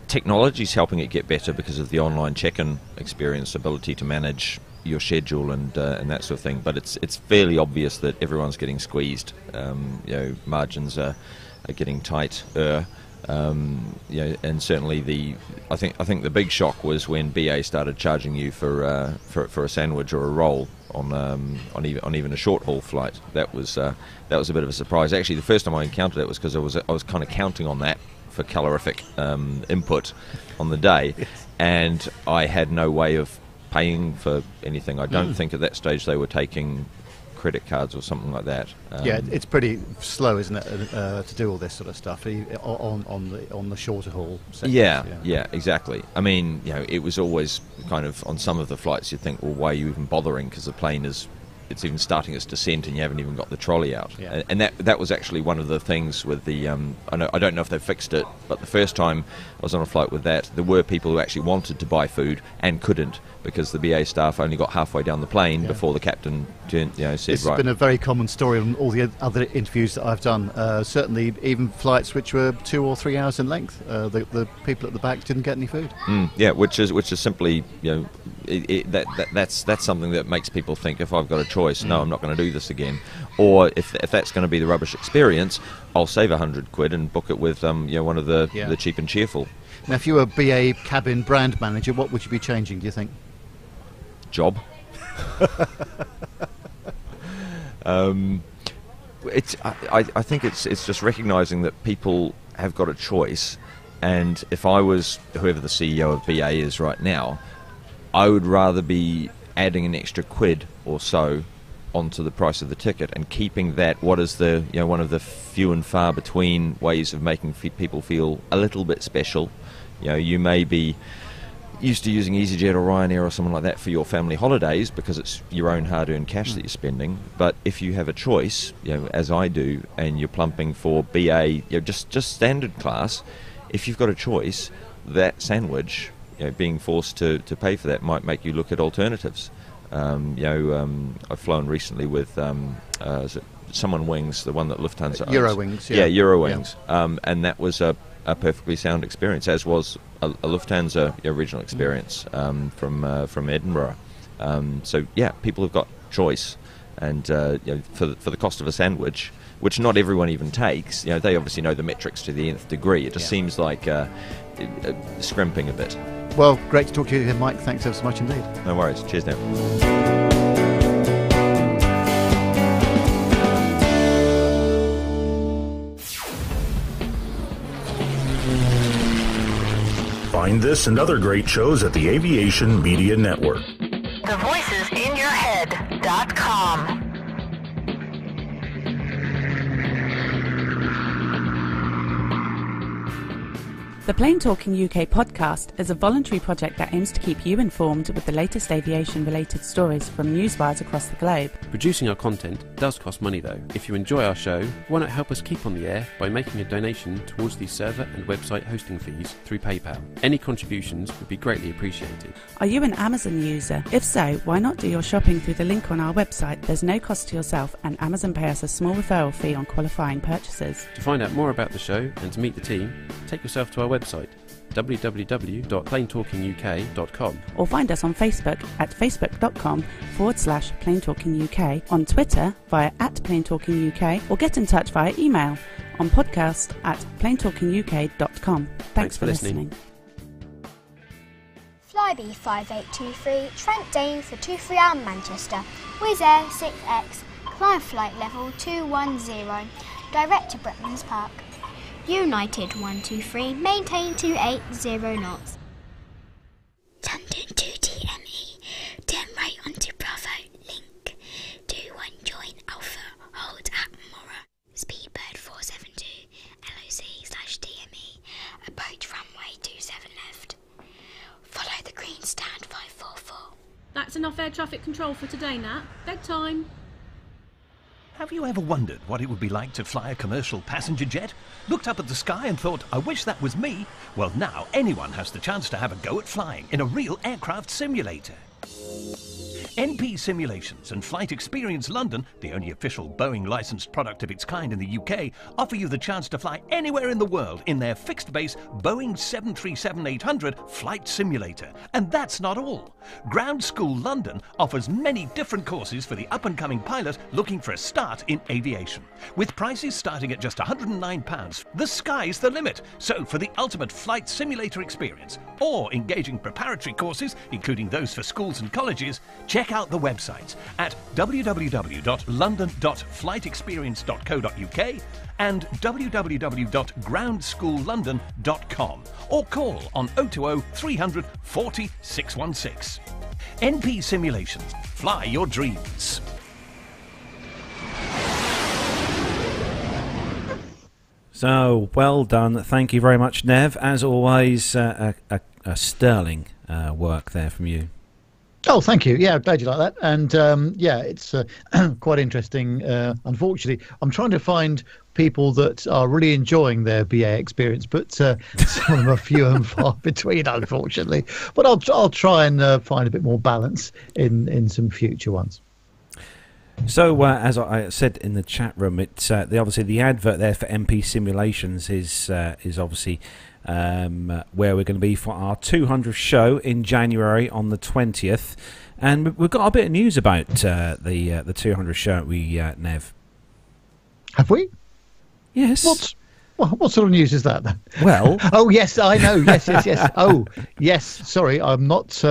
Technology's helping it get better because of the online check-in experience, ability to manage your schedule and that sort of thing. But it's fairly obvious that everyone's getting squeezed. Margins are getting tight. And certainly I think the big shock was when BA started charging you for a sandwich or a roll on even a short haul flight. That was a bit of a surprise. Actually, the first time I encountered it was because I was kind of counting on that for calorific input on the day, and I had no way of paying for anything. I don't think at that stage they were taking credit cards or something like that. It's pretty slow, isn't it, to do all this sort of stuff on the shorter haul sectors. Yeah, exactly. I mean, it was always kind of on some of the flights you'd think, well, why are you even bothering? Because the plane it's even starting its descent and you haven't even got the trolley out. Yeah. And that was actually one of the things with the I don't know if they fixed it, but the first time I was on a flight with that, there were people who actually wanted to buy food and couldn't, because the BA staff only got halfway down the plane before the captain said, It's right. been a very common story on all the other interviews that I've done. Certainly, even flights which were 2 or 3 hours in length, the people at the back didn't get any food. Which is simply that's something that makes people think, if I've got a choice, no, I'm not going to do this again. Or if that's going to be the rubbish experience, I'll save £100 and book it with one of the cheap and cheerful. Now, if you were a BA cabin brand manager, what would you be changing, do you think? Job. I think it's just recognising that people have got a choice, and if I was whoever the CEO of BA is right now, I would rather be adding an extra £1 or so onto the price of the ticket and keeping that what is the one of the few and far between ways of making people feel a little bit special. You may be used to using EasyJet or Ryanair or someone like that for your family holidays because it's your own hard-earned cash that you're spending. But if you have a choice, as I do, and you're plumping for BA, just standard class, if you've got a choice, that sandwich, being forced to pay for that might make you look at alternatives. I've flown recently with is it Someone Wings, the one that Lufthansa owns. Eurowings. Yeah, Eurowings. Yeah. And that was a perfectly sound experience, as was a Lufthansa regional experience from Edinburgh. People have got choice, and for the cost of a sandwich, which not everyone even takes, they obviously know the metrics to the nth degree. It just seems like scrimping a bit. Well, great to talk to you again, Mike. Thanks ever so much indeed. No worries. Cheers now. Find this and other great shows at the Aviation Media Network. TheVoicesInYourHead.com. The Plain Talking UK podcast is a voluntary project that aims to keep you informed with the latest aviation-related stories from newswires across the globe. Producing our content does cost money though. If you enjoy our show, why not help us keep on the air by making a donation towards the server and website hosting fees through PayPal. Any contributions would be greatly appreciated. Are you an Amazon user? If so, why not do your shopping through the link on our website? There's no cost to yourself, and Amazon pay us a small referral fee on qualifying purchases. To find out more about the show and to meet the team, take yourself to our website www.plaintalkinguk.com, or find us on Facebook at facebook.com/plaintalkinguk, on Twitter via @plaintalkinguk, or get in touch via email on podcast@plaintalkinguk.com. Thanks for listening. Fly YB5823, Trent Dane for 23 Manchester, Wizz Air 6X, climb flight level 210, direct to Bretlands Park. United 123, maintain 280 knots. London 2TME, turn right onto Bravo, link, 21 join Alpha, hold at Mora, Speedbird 472, LOC/TME, approach runway 27 left, follow the green stand 544. That's enough air traffic control for today, Nat. Bedtime. Have you ever wondered what it would be like to fly a commercial passenger jet? Looked up at the sky and thought, I wish that was me? Well, now anyone has the chance to have a go at flying in a real aircraft simulator. NP Simulations and Flight Experience London, the only official Boeing licensed product of its kind in the UK, offer you the chance to fly anywhere in the world in their fixed base Boeing 737-800 flight simulator. And that's not all. Ground School London offers many different courses for the up-and-coming pilot looking for a start in aviation. With prices starting at just £109, the sky's the limit. So for the ultimate flight simulator experience, or engaging preparatory courses, including those for schools and colleges, check out the websites at www.london.flightexperience.co.uk and www.groundsschoollondon.com, or call on 020 300 40 616. NP Simulations. Fly your dreams. So, well done. Thank you very much, Nev. As always, a sterling work there from you. Oh, thank you. Yeah, glad you like that. And yeah, it's quite interesting. Unfortunately, I'm trying to find people that are really enjoying their BA experience, but some of them are few and far between, unfortunately. But I'll try and find a bit more balance in some future ones. So, as I said in the chat room, it's obviously the advert there for MP Simulations is obviously where we're going to be for our 200th show in January on the 20th, and we've got a bit of news about the 200th show. Nev, have we? Yes. What sort of news is that then? Well, oh yes, I know. Yes. Oh yes. Sorry, I'm not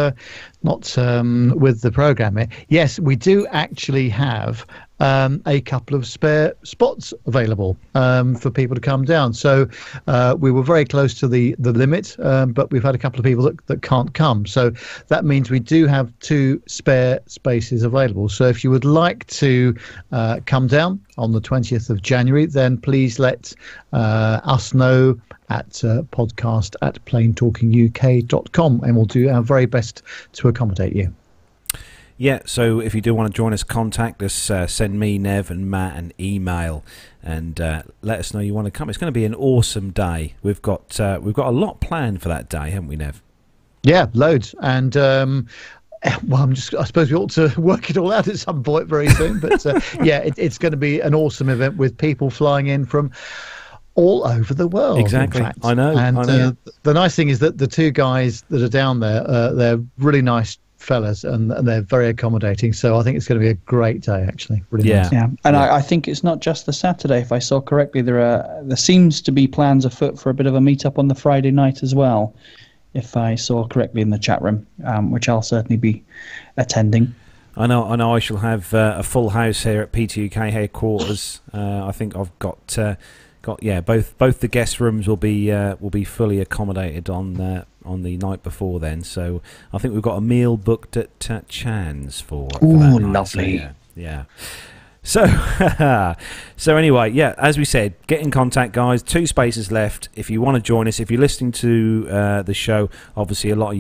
with the program here. Yes, we do actually have a couple of spare spots available for people to come down. So we were very close to the limit, but we've had a couple of people that can't come. So that means we do have 2 spare spaces available. So if you would like to come down on the 20th of January, then please let us know at podcast@planetalkinguk.com, and we'll do our very best to accommodate you. Yeah, so if you do want to join us, contact us, send me, Nev and Matt an email, and let us know you want to come. It's going to be an awesome day. We've got a lot planned for that day, haven't we, Nev? Yeah, loads. And well, I suppose we ought to work it all out at some point very soon. But yeah, it's going to be an awesome event with people flying in from all over the world. Exactly. In fact. I know. And the nice thing is that the 2 guys that are down there, they're really nice fellas, and they're very accommodating. So I think it's going to be a great day, actually. Really nice. Yeah. And I think it's not just the Saturday. If I saw correctly, there seems to be plans afoot for a bit of a meet-up on the Friday night as well, if I saw correctly in the chat room, which I'll certainly be attending. I know I shall have a full house here at PTUK headquarters. I think I've got both the guest rooms will be fully accommodated on the night before then. So I think we've got a meal booked at Chan's for that night. Lovely. So, yeah. So anyway, yeah, as we said, get in contact, guys. 2 spaces left. If you want to join us, if you're listening to the show, obviously a lot of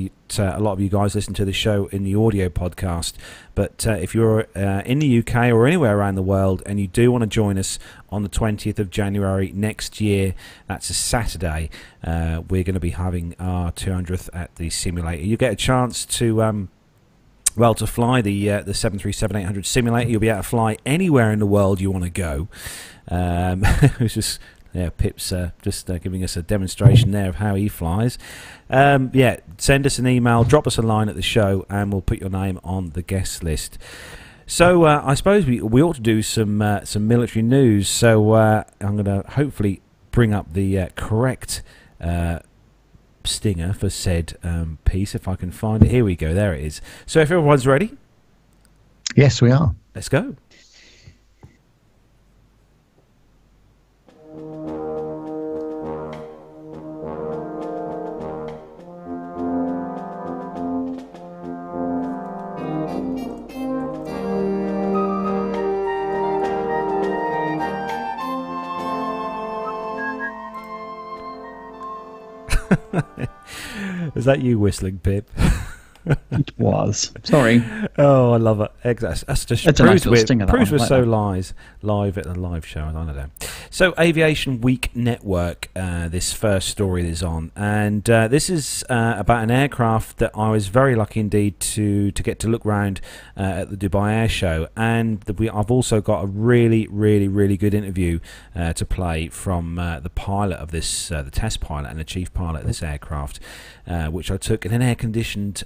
you guys listen to the show in the audio podcast. But if you're in the UK or anywhere around the world and you do want to join us on the 20th of January next year, that's a Saturday, we're going to be having our 200th at the simulator. You get a chance to to fly the 737-800 simulator. You'll be able to fly anywhere in the world you want to go. It's just Pip's just giving us a demonstration there of how he flies. Send us an email, drop us a line at the show, and we'll put your name on the guest list. So I suppose we ought to do some military news. So I'm going to hopefully bring up the correct stinger for said piece. If I can find it. Here we go. There it is. So if everyone's ready. Yes, we are. Let's go. Is that you whistling, Pip? It was. Sorry. Oh, I love it. That's just proves we're so live at the live show. I don't know. So, Aviation Week Network, this first story is on, and this is about an aircraft that I was very lucky indeed to get to look round at the Dubai Air Show, and I've also got a really good interview to play from the pilot of this, the test pilot and the chief pilot of this aircraft, which I took in an air-conditioned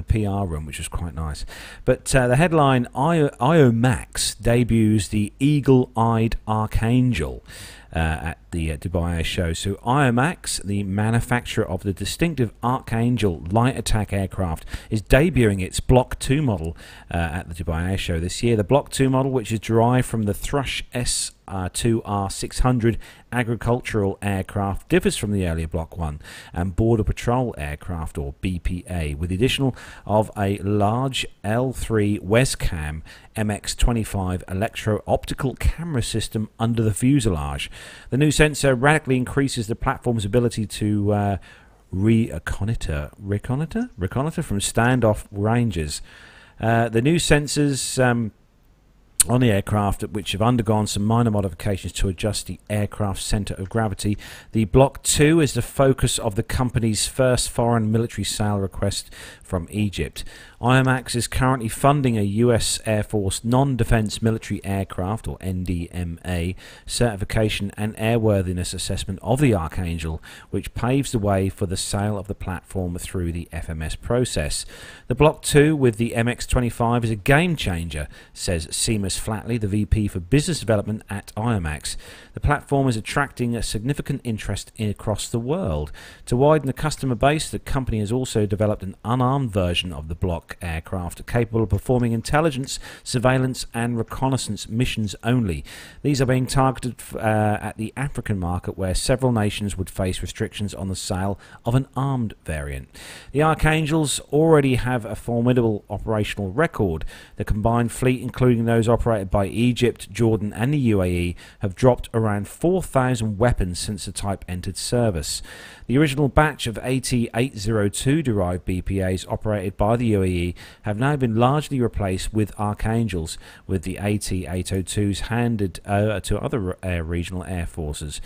PR room, which was quite nice. But the headline, Iomax debuts the eagle-eyed Archangel at the Dubai Air Show. So Iomax, the manufacturer of the distinctive Archangel light attack aircraft, is debuting its Block 2 model at the Dubai Air Show this year. The Block 2 model, which is derived from the Thrush S2R600 agricultural aircraft, differs from the earlier Block 1 and Border Patrol aircraft, or BPA, with the addition of a large L3 Wescam MX-25 electro-optical camera system under the fuselage. The new sensor radically increases the platform's ability to reconnoiter from standoff ranges. The new sensors on the aircraft, which have undergone some minor modifications to adjust the aircraft's centre of gravity. The Block 2 is the focus of the company's first foreign military sale request from Egypt. Iomax is currently funding a US Air Force non-defense military aircraft, or NDMA, certification and airworthiness assessment of the Archangel, which paves the way for the sale of the platform through the FMS process. The Block 2 with the MX-25 is a game changer, says Seamus Flatley, the VP for Business Development at Iomax. The platform is attracting a significant interest across the world. To widen the customer base, the company has also developed an unarmed version of the Block aircraft capable of performing intelligence, surveillance and reconnaissance missions only. These are being targeted at the African market, where several nations would face restrictions on the sale of an armed variant. The Archangels already have a formidable operational record. The combined fleet, including those operated by Egypt, Jordan and the UAE, have dropped around 4,000 weapons since the type entered service. The original batch of AT-802 derived BPAs operated by the UAE have now been largely replaced with Archangels, with the AT-802s handed to other regional air forces.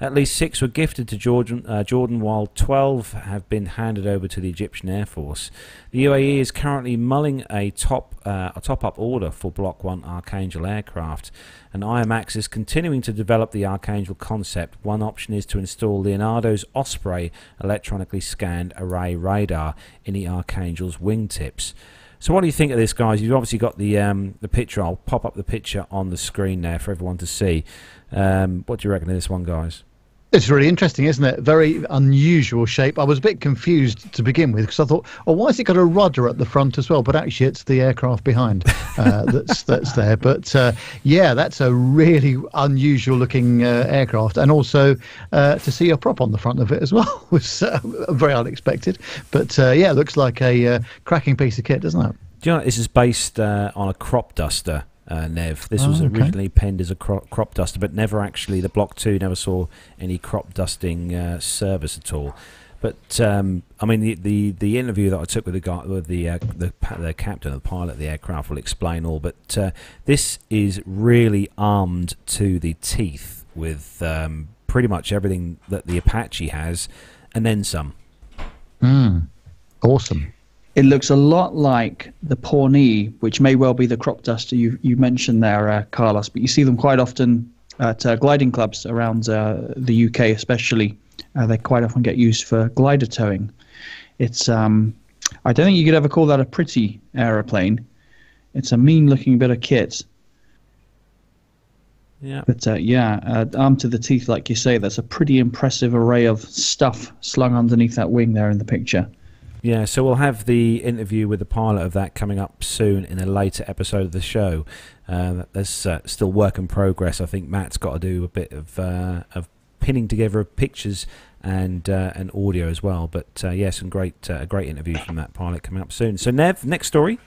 At least 6 were gifted to Jordan, while 12 have been handed over to the Egyptian Air Force. The UAE is currently mulling a top-up order for Block 1 Archangel aircraft, and Iomax is continuing to develop the Archangel concept. One option is to install Leonardo's Osprey electronically scanned array radar in the Archangel's wingtips. So what do you think of this, guys? You've obviously got the picture. I'll pop up the picture on the screen there for everyone to see. What do you reckon of this one, guys? It's really interesting, isn't it? Very unusual shape. I was a bit confused to begin with because I thought, oh, why has it got a rudder at the front as well? But actually, it's the aircraft behind that's there. But yeah, that's a really unusual looking aircraft, and also to see a prop on the front of it as well was very unexpected. But yeah, it looks like a cracking piece of kit, doesn't it? Do you know this is based on a crop duster? Nev. This was originally penned as a crop duster, but never actually, the Block 2 never saw any crop dusting service at all. But I mean, the interview that I took with the guy, with the captain, the pilot of the aircraft, will explain all. But this is really armed to the teeth with pretty much everything that the Apache has, and then some. Awesome. It looks a lot like the Pawnee, which may well be the crop duster you mentioned there, Carlos. But you see them quite often at gliding clubs around the UK, especially. They quite often get used for glider towing. It's I don't think you could ever call that a pretty aeroplane. It's a mean-looking bit of kit. Yeah. But armed to the teeth, like you say, there's a pretty impressive array of stuff slung underneath that wing there in the picture. Yeah, so we'll have the interview with the pilot of that coming up soon in a later episode of the show. There's still work in progress. I think Matt's got to do a bit of pinning together of pictures and audio as well. But some great interview from that pilot coming up soon. So Nev, next story.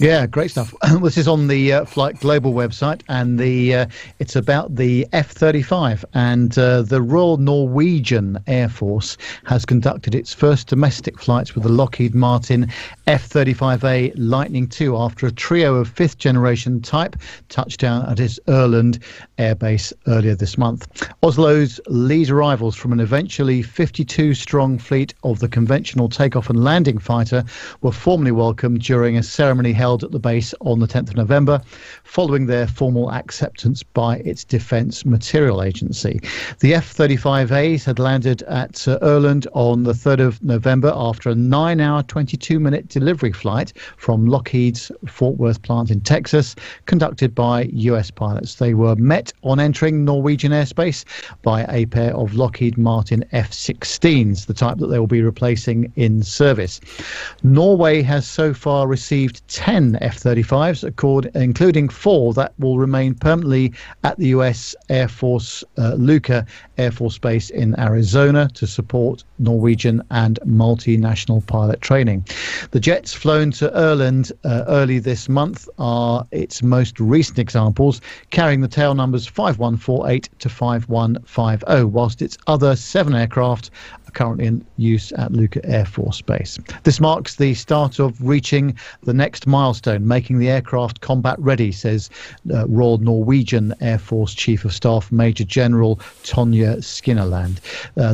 Yeah, great stuff. This is on the Flight Global website, and it's about the F-35. And the Royal Norwegian Air Force has conducted its first domestic flights with the Lockheed Martin F-35A Lightning II after a trio of fifth-generation type touched down at its Øland Air Base earlier this month. Oslo's lead arrivals from an eventually 52-strong fleet of the conventional takeoff and landing fighter were formally welcomed during a ceremony held at the base on the 10th of November, following their formal acceptance by its Defence Materiel Agency. The F-35As had landed at Øland on the 3rd of November after a 9-hour, 22-minute delivery flight from Lockheed's Fort Worth plant in Texas, conducted by US pilots. They were met on entering Norwegian airspace by a pair of Lockheed Martin F-16s, the type that they will be replacing in service. Norway has so far received 10 F-35s, including 4 that will remain permanently at the US Air Force Luca Air Force Base in Arizona to support Norwegian and multinational pilot training. The jets flown to Øland early this month are its most recent examples, carrying the tail numbers 5148 to 5150, whilst its other 7 aircraft are currently in use at Luca Air Force Base. This marks the start of reaching the next milestone, making the aircraft combat ready, says Royal Norwegian Air Force Chief of Staff Major General Tonje Skinnerland.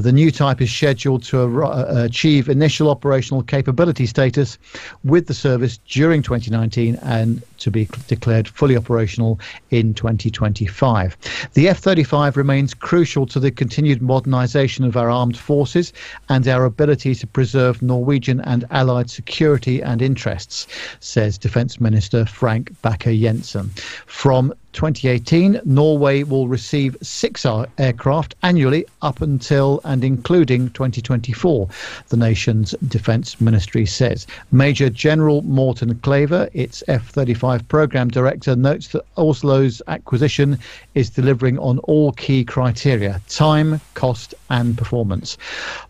The new type is scheduled to achieve initial operational capability status with the service during 2019 and to be declared fully operational in 2025. The F-35 remains crucial to the continued modernisation of our armed forces and our ability to preserve Norwegian and allied security and interests, says Defence Minister Frank Bakke-Jensen. From 2018, Norway will receive 6 aircraft annually up until and including 2024, the nation's defence ministry says. Major General Morten Claver, its F-35 programme director, notes that Oslo's acquisition is delivering on all key criteria: time, cost and performance.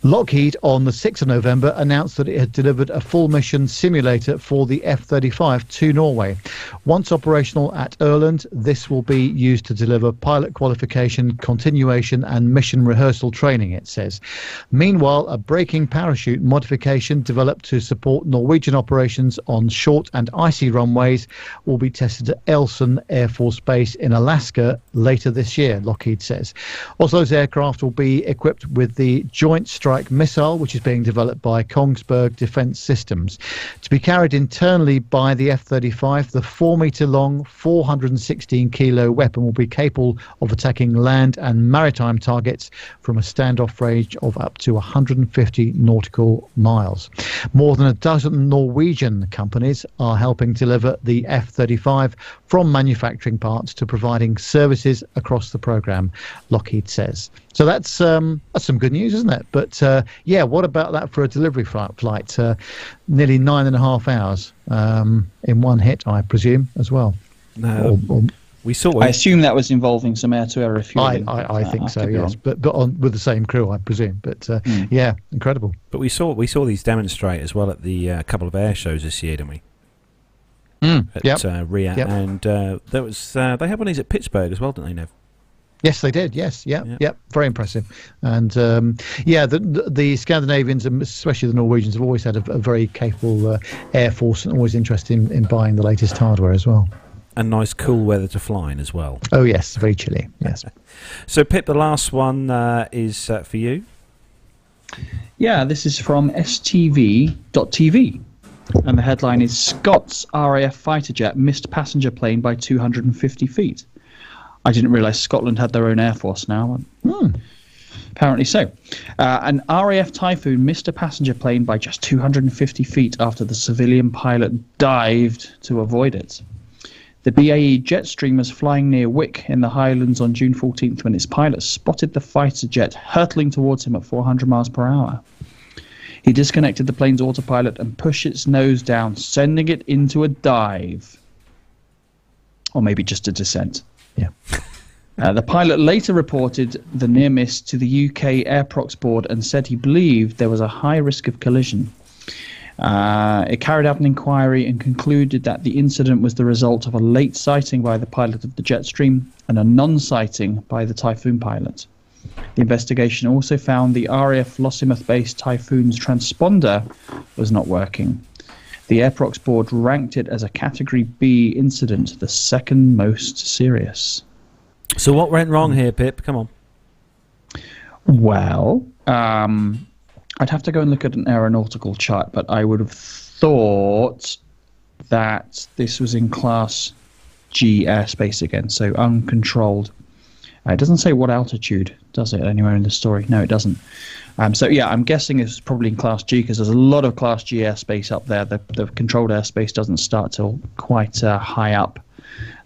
Lockheed on the 6th of November announced that it had delivered a full mission simulator for the F-35 to Norway. Once operational at Øland, this will be used to deliver pilot qualification, continuation and mission rehearsal training, it says. Meanwhile, a braking parachute modification developed to support Norwegian operations on short and icy runways will be tested at Elson Air Force Base in Alaska later this year, Lockheed says. Oslo's aircraft will be equipped with the Joint Strike Missile, which is being developed by Kongsberg Defence Systems. To be carried internally by the F-35, the 4-metre-long, 416-kilo weapon will be capable of attacking land and maritime targets from a standoff range of up to 150 nautical miles. More than a dozen Norwegian companies are helping deliver the F-35 from manufacturing parts to providing services across the programme, Lockheed says. So that's some good news, isn't it? But what about that for a delivery flight? Nearly 9.5 hours in one hit, I presume, as well. No, I assume that was involving some air-to-air refueling. I think so, yes. But with the same crew, I presume. But yeah, incredible. But we saw these demonstrate as well at the couple of air shows this year, didn't we? At RIA, and there was they had one of these at Pittsburgh as well, didn't they, Nev? Yes, they did. Yes, yep. Very impressive. And the Scandinavians, especially the Norwegians, have always had a very capable air force and always interested in buying the latest hardware as well. And nice, cool weather to fly in as well. Oh yes, very chilly. Yes. So Pip, the last one is for you. Yeah, this is from STV.TV. And the headline is Scots RAF fighter jet missed passenger plane by 250 feet. I didn't realise Scotland had their own air force now. Apparently so. An RAF Typhoon missed a passenger plane by just 250 feet after the civilian pilot dived to avoid it. The BAE Jetstream was flying near Wick in the Highlands on June 14th when its pilot spotted the fighter jet hurtling towards him at 400 miles per hour. He disconnected the plane's autopilot and pushed its nose down, sending it into a dive. Or maybe just a descent. Yeah. The pilot later reported the near miss to the UK Airprox board and said he believed there was a high risk of collision. It carried out an inquiry and concluded that the incident was the result of a late sighting by the pilot of the Jetstream and a non-sighting by the Typhoon pilot. The investigation also found the RAF Lossiemouth-based Typhoon's transponder was not working. The Airprox board ranked it as a Category B incident, the second most serious. So what went wrong here, Pip? Come on. Well, I'd have to go and look at an aeronautical chart, but I would have thought that this was in Class G airspace again, so uncontrolled. It doesn't say what altitude, does it, anywhere in the story? No, it doesn't. So, yeah, I'm guessing it's probably in Class G because there's a lot of Class G airspace up there. The controlled airspace doesn't start till quite high up.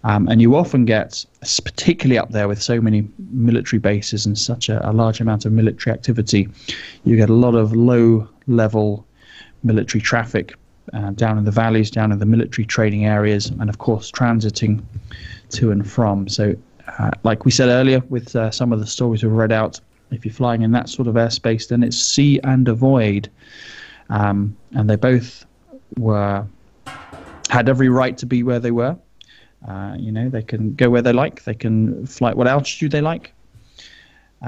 And you often get, particularly up there with so many military bases and such a large amount of military activity, you get a lot of low-level military traffic down in the valleys, down in the military training areas, and, of course, transiting to and from. So, like we said earlier, with some of the stories we've read out, if you're flying in that sort of airspace, then it's see and avoid. And they both had every right to be where they were. They can go where they like. They can fly at what altitude they like.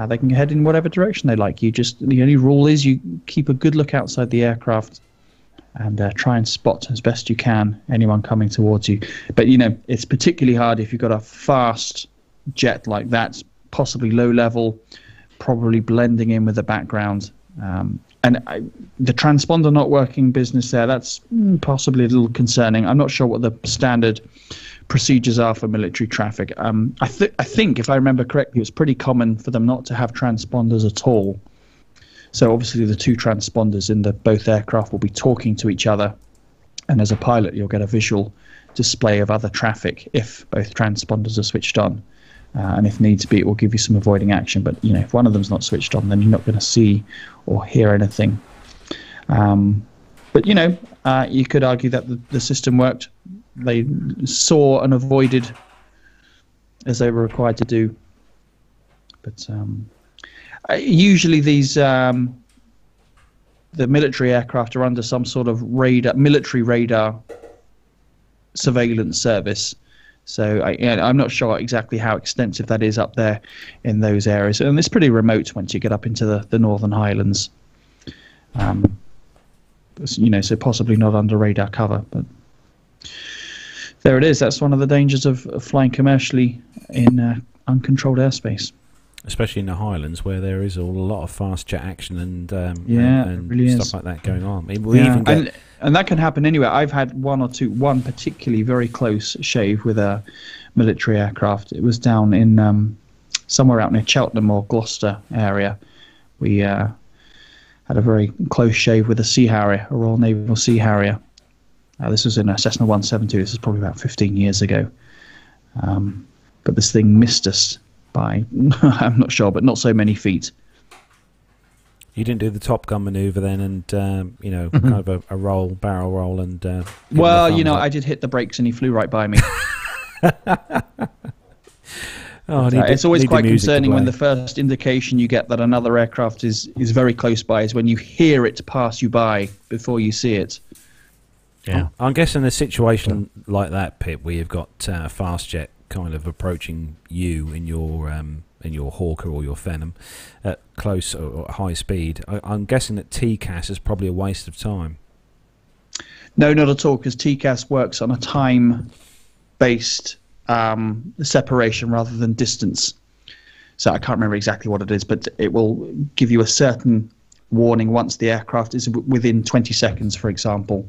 They can head in whatever direction they like. The only rule is you keep a good look outside the aircraft and try and spot as best you can anyone coming towards you. But, it's particularly hard if you've got a fast jet like that, possibly low level, probably blending in with the background. The transponder not working business there, that's possibly a little concerning. I'm not sure what the standard procedures are for military traffic. I think, if I remember correctly, it was pretty common for them not to have transponders at all. So obviously the two transponders in both aircraft will be talking to each other, and as a pilot you'll get a visual display of other traffic if both transponders are switched on. And if needs be, it will give you some avoiding action. But, if one of them's not switched on, then you're not going to see or hear anything. But, you could argue that the system worked. They saw and avoided as they were required to do. But usually these the military aircraft are under some sort of military radar surveillance service. So I'm not sure exactly how extensive that is up there in those areas. And it's pretty remote once you get up into the Northern Highlands. So possibly not under radar cover. But there it is. That's one of the dangers of flying commercially in uncontrolled airspace. Especially in the Highlands, where there is a lot of fast jet action and really stuff like that going on. I mean, and that can happen anywhere. I've had one particularly very close shave with a military aircraft. It was down in somewhere out near Cheltenham or Gloucester area. We had a very close shave with a Sea Harrier, a Royal Naval Sea Harrier. This was in a Cessna 172. This was probably about 15 years ago. But this thing missed us by, I'm not sure, but not so many feet. You didn't do the Top Gun maneuver then, and kind of a barrel roll, and. I did hit the brakes, and he flew right by me. It's always quite concerning when the first indication you get that another aircraft is very close by is when you hear it pass you by before you see it. Yeah, I'm guessing a situation like that, Pip, where you've got fast jet kind of approaching you in your Hawker or your Phenom at close or high speed. I'm guessing that TCAS is probably a waste of time. No, not at all, because TCAS works on a time-based separation rather than distance. So I can't remember exactly what it is, but it will give you a certain warning once the aircraft is within 20 seconds, for example.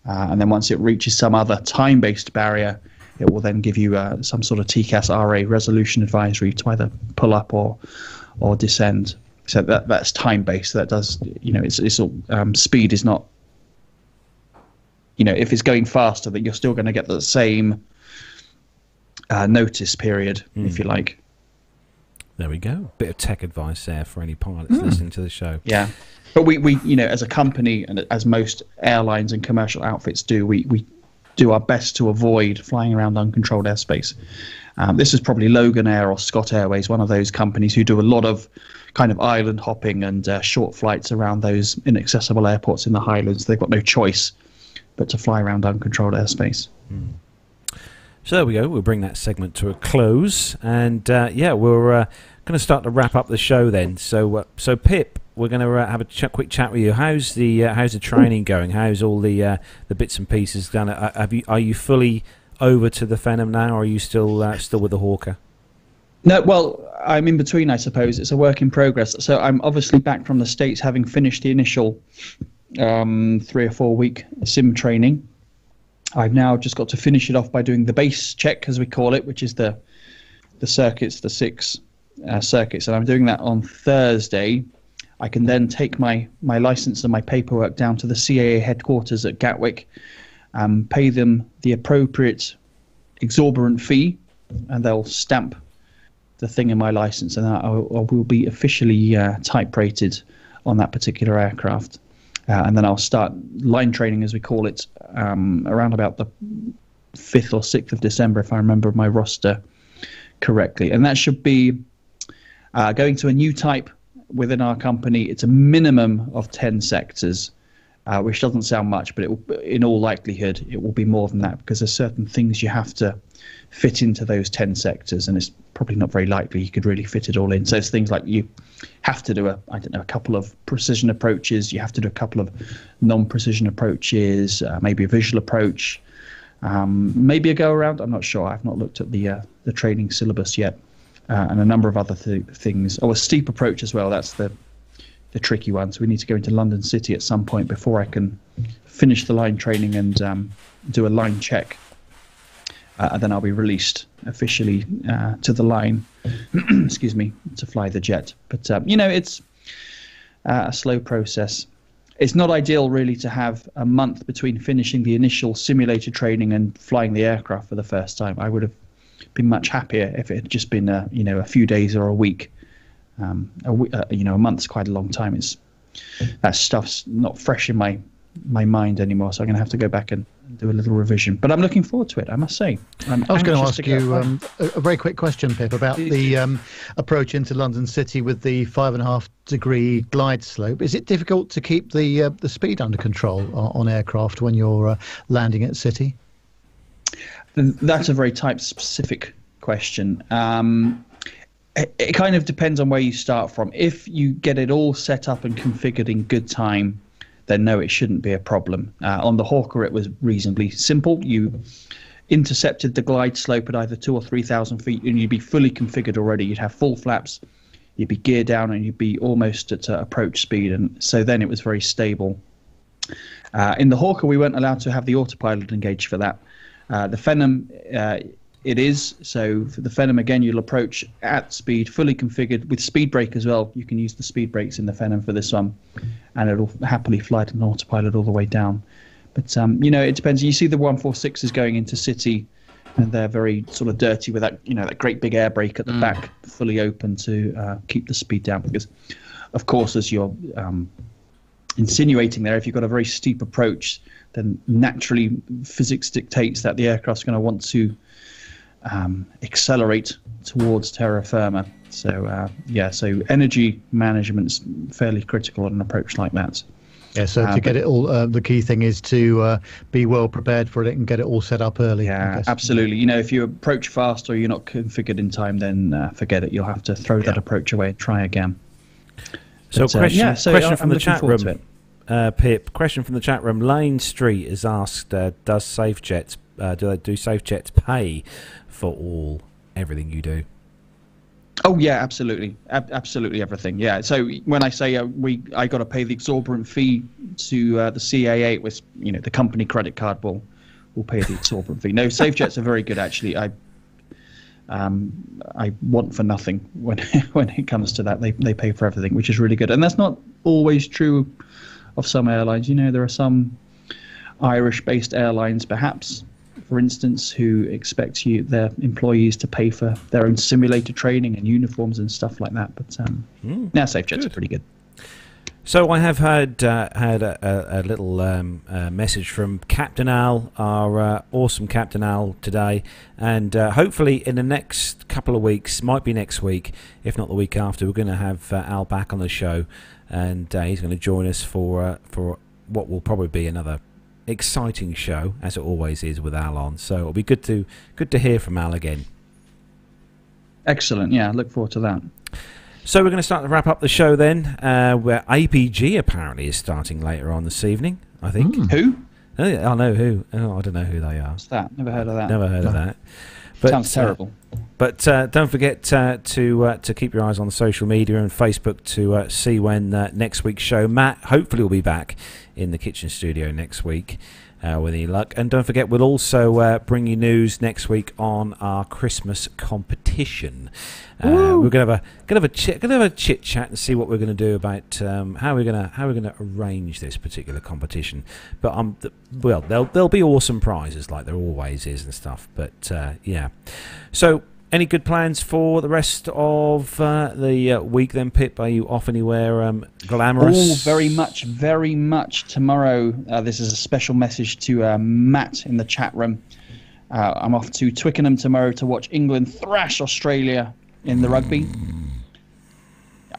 And then once it reaches some other time-based barrier, it will then give you some sort of TCAS RA resolution advisory to either pull up or descend. So that's time-based. That does, it's all, speed is not, if it's going faster, that you're still going to get the same notice period, if you like. There we go. Bit of tech advice there for any pilots listening to the show. Yeah. But we as a company, and as most airlines and commercial outfits do, we do our best to avoid flying around uncontrolled airspace. This is probably Logan Air or Scott Airways, one of those companies who do a lot of kind of island hopping and short flights around those inaccessible airports in the Highlands. They've got no choice but to fly around uncontrolled airspace. So there we go. We'll bring that segment to a close, and we're going to start to wrap up the show then. So Pip, we're going to have a quick chat with you. How's the training going? How's all the bits and pieces done? Are you fully over to the Phenom now, or are you still with the Hawker? No, well, I'm in between, I suppose. It's a work in progress. So I'm obviously back from the States, having finished the initial 3 or 4 week sim training. I've now just got to finish it off by doing the base check, as we call it, which is the circuits, the 6 circuits, and I'm doing that on Thursday. I can then take my license and my paperwork down to the CAA headquarters at Gatwick, pay them the appropriate exorbitant fee, and they'll stamp the thing in my license, and I will be officially type rated on that particular aircraft. And then I'll start line training, as we call it, around about the 5th or 6th of December, if I remember my roster correctly. And that should be going to a new type within our company. It's a minimum of 10 sectors, which doesn't sound much, but in all likelihood, it will be more than that, because there's certain things you have to fit into those 10 sectors, and it's probably not very likely you could really fit it all in. So it's things like you have to do a couple of precision approaches, you have to do a couple of non-precision approaches, maybe a visual approach, maybe a go-around. I'm not sure. I've not looked at the training syllabus yet, and a number of other things. Oh, a steep approach as well. That's the tricky one. So we need to go into London City at some point before I can finish the line training and do a line check. And then I'll be released officially to the line, excuse me, to fly the jet. But, it's a slow process. It's not ideal, really, to have a month between finishing the initial simulator training and flying the aircraft for the first time. I would have been much happier if it had just been, a few days or a week. A month's quite a long time. That stuff's not fresh in my mind anymore, so I'm going to have to go back and do a little revision. But I'm looking forward to it, I must say. I was going to ask you a very quick question, Pip, about the approach into London City with the 5.5 degree glide slope. Is it difficult to keep the speed under control on aircraft when you're landing at City? That's a very type-specific question. It kind of depends on where you start from. If you get it all set up and configured in good time, then no, it shouldn't be a problem. On the Hawker, it was reasonably simple. You intercepted the glide slope at either 2,000 or 3,000 feet, and you'd be fully configured already. You'd have full flaps, you'd be geared down, and you'd be almost at approach speed. And so then it was very stable. In the Hawker, we weren't allowed to have the autopilot engaged for that. The Phenom, it is. So for the Phenom, again, you'll approach at speed, fully configured with speed brake as well. You can use the speed brakes in the Phenom for this one, and it'll happily fly to an autopilot all the way down. But, it depends. You see the 146s going into City, and they're very sort of dirty with that, that great big air brake at the back, fully open to keep the speed down. Because, of course, as you're insinuating there, if you've got a very steep approach, then naturally physics dictates that the aircraft's going to want to accelerate towards terra firma. So so energy management's fairly critical on an approach like that. Yeah, so to get it all, the key thing is to be well prepared for it and get it all set up early. Yeah, absolutely. If you approach fast or you're not configured in time, then forget it. You'll have to throw that approach away and try again. So, question from the chat room, Pip. Question from the chat room. Lane Street has asked, does SafeJet do SafeJet pay for everything you do? Oh yeah, absolutely, absolutely everything. Yeah. So when I say I got to pay the exorbitant fee to the CAA, it was the company credit card will pay the exorbitant fee. No, SafeJets are very good actually. I want for nothing when it comes to that. They pay for everything, which is really good, and that's not always true of some airlines. There are some Irish-based airlines, perhaps for instance, who expect their employees to pay for their own simulator training and uniforms and stuff like that. But now SafeJets are pretty good. So I have had a little message from Captain Al, our awesome Captain Al, today, and hopefully in the next couple of weeks, might be next week, if not the week after, we're going to have Al back on the show, and he's going to join us for what will probably be another exciting show, as it always is with Al on. So it'll be good to hear from Al again. Excellent. Yeah, look forward to that. So we're going to start to wrap up the show then, where APG apparently is starting later on this evening, I think. Who? I know who. Oh, I don't know who they are. What's that? Never heard of that. Never heard of that. But, sounds terrible. But don't forget to keep your eyes on the social media and Facebook to see when next week's show. Matt hopefully will be back in the kitchen studio next week. With any luck. And don't forget, we'll also bring you news next week on our Christmas competition. We're gonna have a chit chat and see what we're gonna do about how we're gonna arrange this particular competition. But there'll be awesome prizes like there always is and stuff. But yeah, so. Any good plans for the rest of the week then, Pip? Are you off anywhere glamorous? Oh, very much tomorrow. This is a special message to Matt in the chat room. I'm off to Twickenham tomorrow to watch England thrash Australia in the rugby.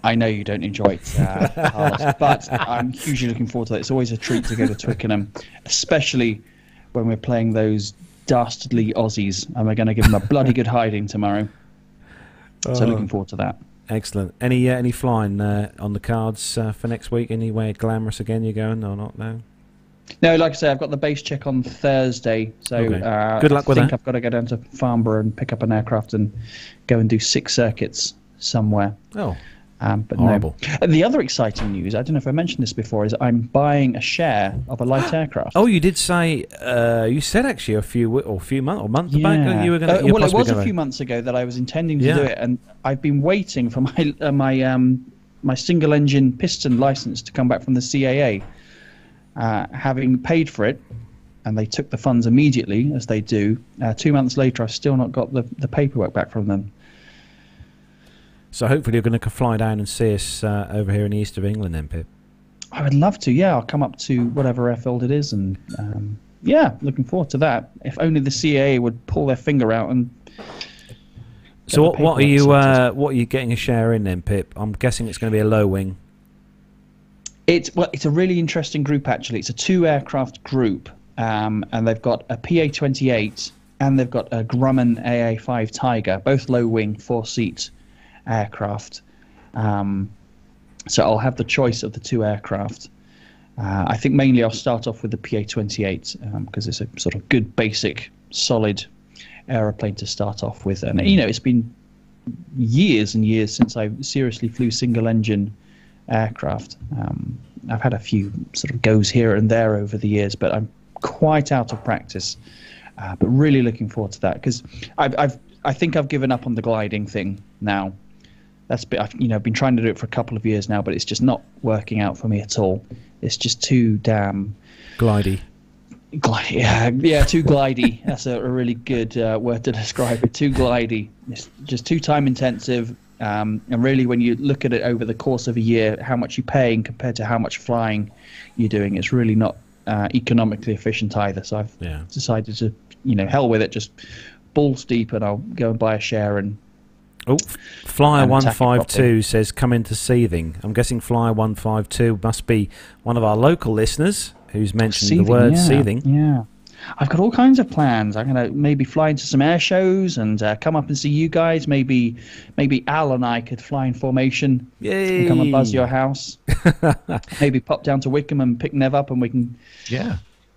I know you don't enjoy it, Carlos, but I'm hugely looking forward to it. It's always a treat to go to Twickenham, especially when we're playing those dastardly Aussies, and we're going to give them a bloody good hiding tomorrow. So looking forward to that. Excellent. Any flying on the cards for next week? Anywhere glamorous again you're going or not? No, like I say, I've got the base check on Thursday, so okay. Good luck with that. I think I've got to go down to Farnborough and pick up an aircraft and go and do 6 circuits somewhere. But horrible. No. The other exciting news, I don't know if I mentioned this before, is I'm buying a share of a light aircraft. Oh, you did say, you said actually a month back you were going to... Well, it was a few months ago that I was intending to do it, and I've been waiting for my single-engine piston license to come back from the CAA. Having paid for it, and they took the funds immediately, as they do, 2 months later I've still not got the paperwork back from them. So hopefully you're going to fly down and see us over here in the east of England then, Pip. I would love to, yeah. I'll come up to whatever airfield it is, and looking forward to that. If only the CAA would pull their finger out and... So what are you getting a share in then, Pip? I'm guessing it's going to be a low wing. It's a really interesting group actually. It's a 2-aircraft group, and they've got a PA-28 and they've got a Grumman AA-5 Tiger, both low wing, 4-seat aircraft. So I'll have the choice of the 2 aircraft. I think mainly I'll start off with the PA-28 because it's a sort of good, basic, solid aeroplane to start off with. And it's been years and years since I seriously flew single-engine aircraft. I've had a few sort of goes here and there over the years, but I'm quite out of practice. But really looking forward to that because I think I've given up on the gliding thing now. I've been trying to do it for a couple of years now, but it's just not working out for me at all. It's just too damn glidey. Yeah, too glidey. That's a really good word to describe it. Too glidey. It's just too time intensive. And really, when you look at it over the course of a year, how much you're paying compared to how much flying you're doing, it's really not economically efficient either. So I've decided to, hell with it, just balls deep, and I'll go and buy a share and. Oh, Flyer 152 says come into Seething. I'm guessing Flyer 152 must be one of our local listeners who's mentioned the word Seething. Yeah, I've got all kinds of plans. I'm going to maybe fly into some air shows and come up and see you guys. Maybe Al and I could fly in formation. Yay! And come and buzz your house. Maybe pop down to Wickham and pick Nev up, and we can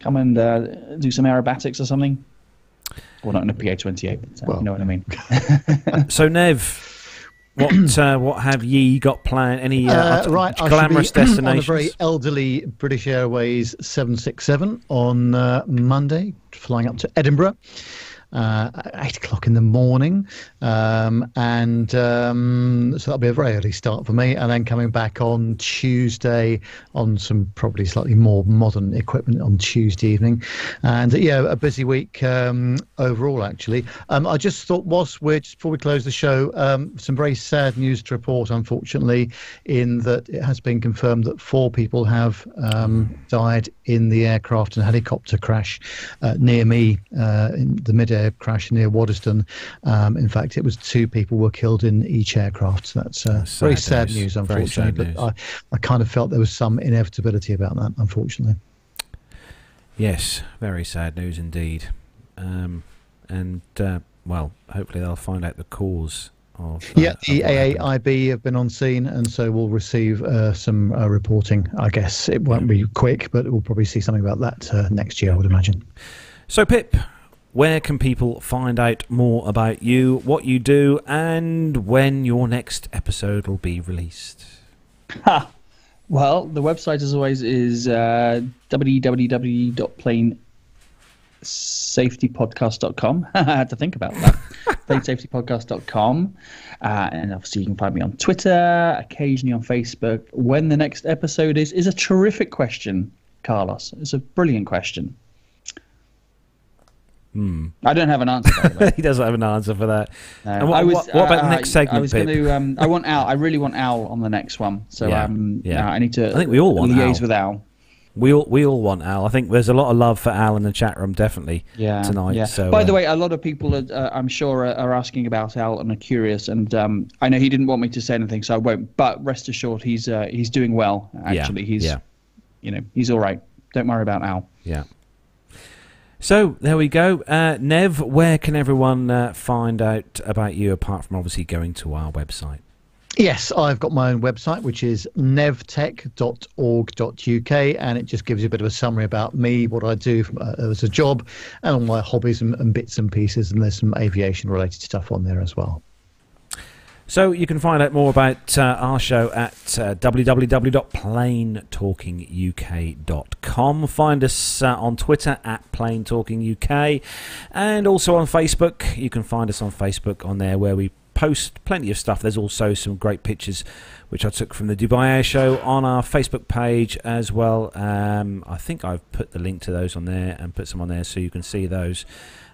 come and do some aerobatics or something. Well, not in a PA-28, but you know what I mean. So, Nev, what have ye got planned? Any glamorous destinations? On a very elderly British Airways 767 on Monday, flying up to Edinburgh. at 8 o'clock in the morning. So that'll be a very early start for me. And then coming back on Tuesday on some probably slightly more modern equipment on Tuesday evening. And a busy week overall, actually. I just thought, just before we close the show, some very sad news to report, unfortunately, in that it has been confirmed that 4 people have died in the aircraft and helicopter crash near me, in the mid-air crash near Waddesdon. In fact, it was 2 people were killed in each aircraft. So that's very sad news, unfortunately. But I kind of felt there was some inevitability about that, unfortunately. Yes, very sad news indeed. Well, hopefully they'll find out the cause of... the AAIB have been on scene, and so we'll receive some reporting. I guess it won't be quick, but we'll probably see something about that next year, I would imagine. So, Pip, where can people find out more about you, what you do, and when your next episode will be released? Well, the website, as always, is www.planesafetypodcast.com. I had to think about that. planesafetypodcast.com. And obviously you can find me on Twitter, occasionally on Facebook. When the next episode is a terrific question, Carlos. It's a brilliant question. I don't have an answer, by the way. He doesn't have an answer for that. No. What about the next segment, I was going to... I want Al. I really want Al on the next one. So I need to... I think we all want liaise Al. with Al. We all want Al. I think there's a lot of love for Al in the chat room, definitely, tonight. Yeah. So, by the way, a lot of people, I'm sure, are asking about Al and are curious. And I know he didn't want me to say anything, so I won't. But rest assured, he's doing well. Actually, he's all right. Don't worry about Al. Yeah. So there we go. Nev, where can everyone find out about you apart from obviously going to our website? Yes, I've got my own website, which is nevtech.org.uk, and it just gives you a bit of a summary about me, what I do as a job, and all my hobbies and bits and pieces, and there's some aviation-related stuff on there as well. So you can find out more about our show at www.planetalkinguk.com. Find us on Twitter at planetalkinguk, and also on Facebook. You can find us on Facebook on there where we post plenty of stuff. There's also some great pictures which I took from the Dubai Air Show on our Facebook page as well. I think I've put the link to those on there and put some on there so you can see those.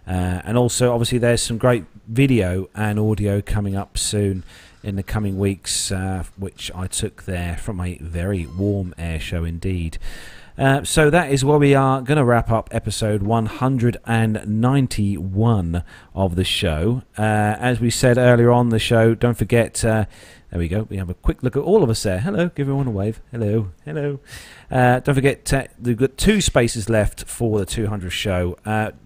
And also, obviously, there's some great video and audio coming up soon in the coming weeks, which I took there from a very warm air show indeed. So that is where we are going to wrap up episode 191 of the show. As we said earlier on the show, don't forget, there we go, we have a quick look at all of us there. Hello, give everyone a wave. Hello, hello. Don't forget, we've got 2 spaces left for the 200th show.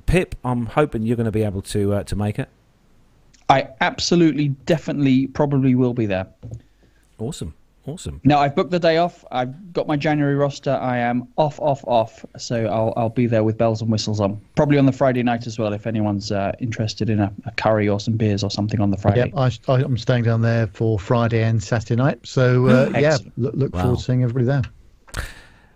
Pip, I'm hoping you're going to be able to make it. I absolutely, definitely, probably will be there. Awesome. Awesome. No, I've booked the day off. I've got my January roster. I am off. So I'll be there with bells and whistles on. Probably on the Friday night as well, if anyone's interested in a curry or some beers or something on the Friday. Yeah, I'm staying down there for Friday and Saturday night. So look forward to seeing everybody there.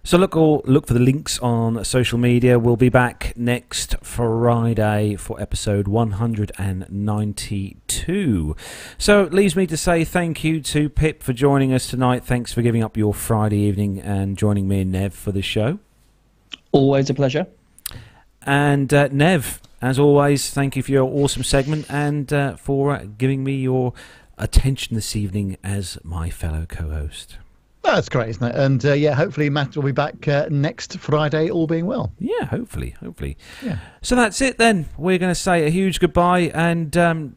So look for the links on social media. We'll be back next Friday for episode 192. So it leaves me to say thank you to Pip for joining us tonight. Thanks for giving up your Friday evening and joining me and Nev for the show. Always a pleasure. And Nev, as always, thank you for your awesome segment and for giving me your attention this evening as my fellow co-host. That's great, isn't it? And hopefully Matt will be back next Friday, all being well. Yeah, hopefully. Yeah. So that's it then. We're going to say a huge goodbye, and don't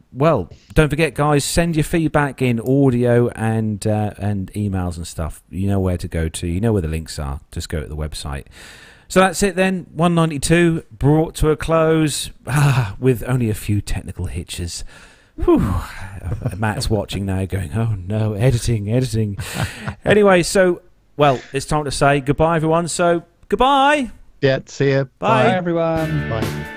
forget, guys, send your feedback in audio and emails and stuff. You know where to go to. You know where the links are. Just go to the website. So that's it then. 192 brought to a close with only a few technical hitches. Whew. Matt's watching now going, oh no, editing. Anyway, so, it's time to say goodbye, everyone. So, goodbye. Yeah, see you. Bye, everyone. Bye.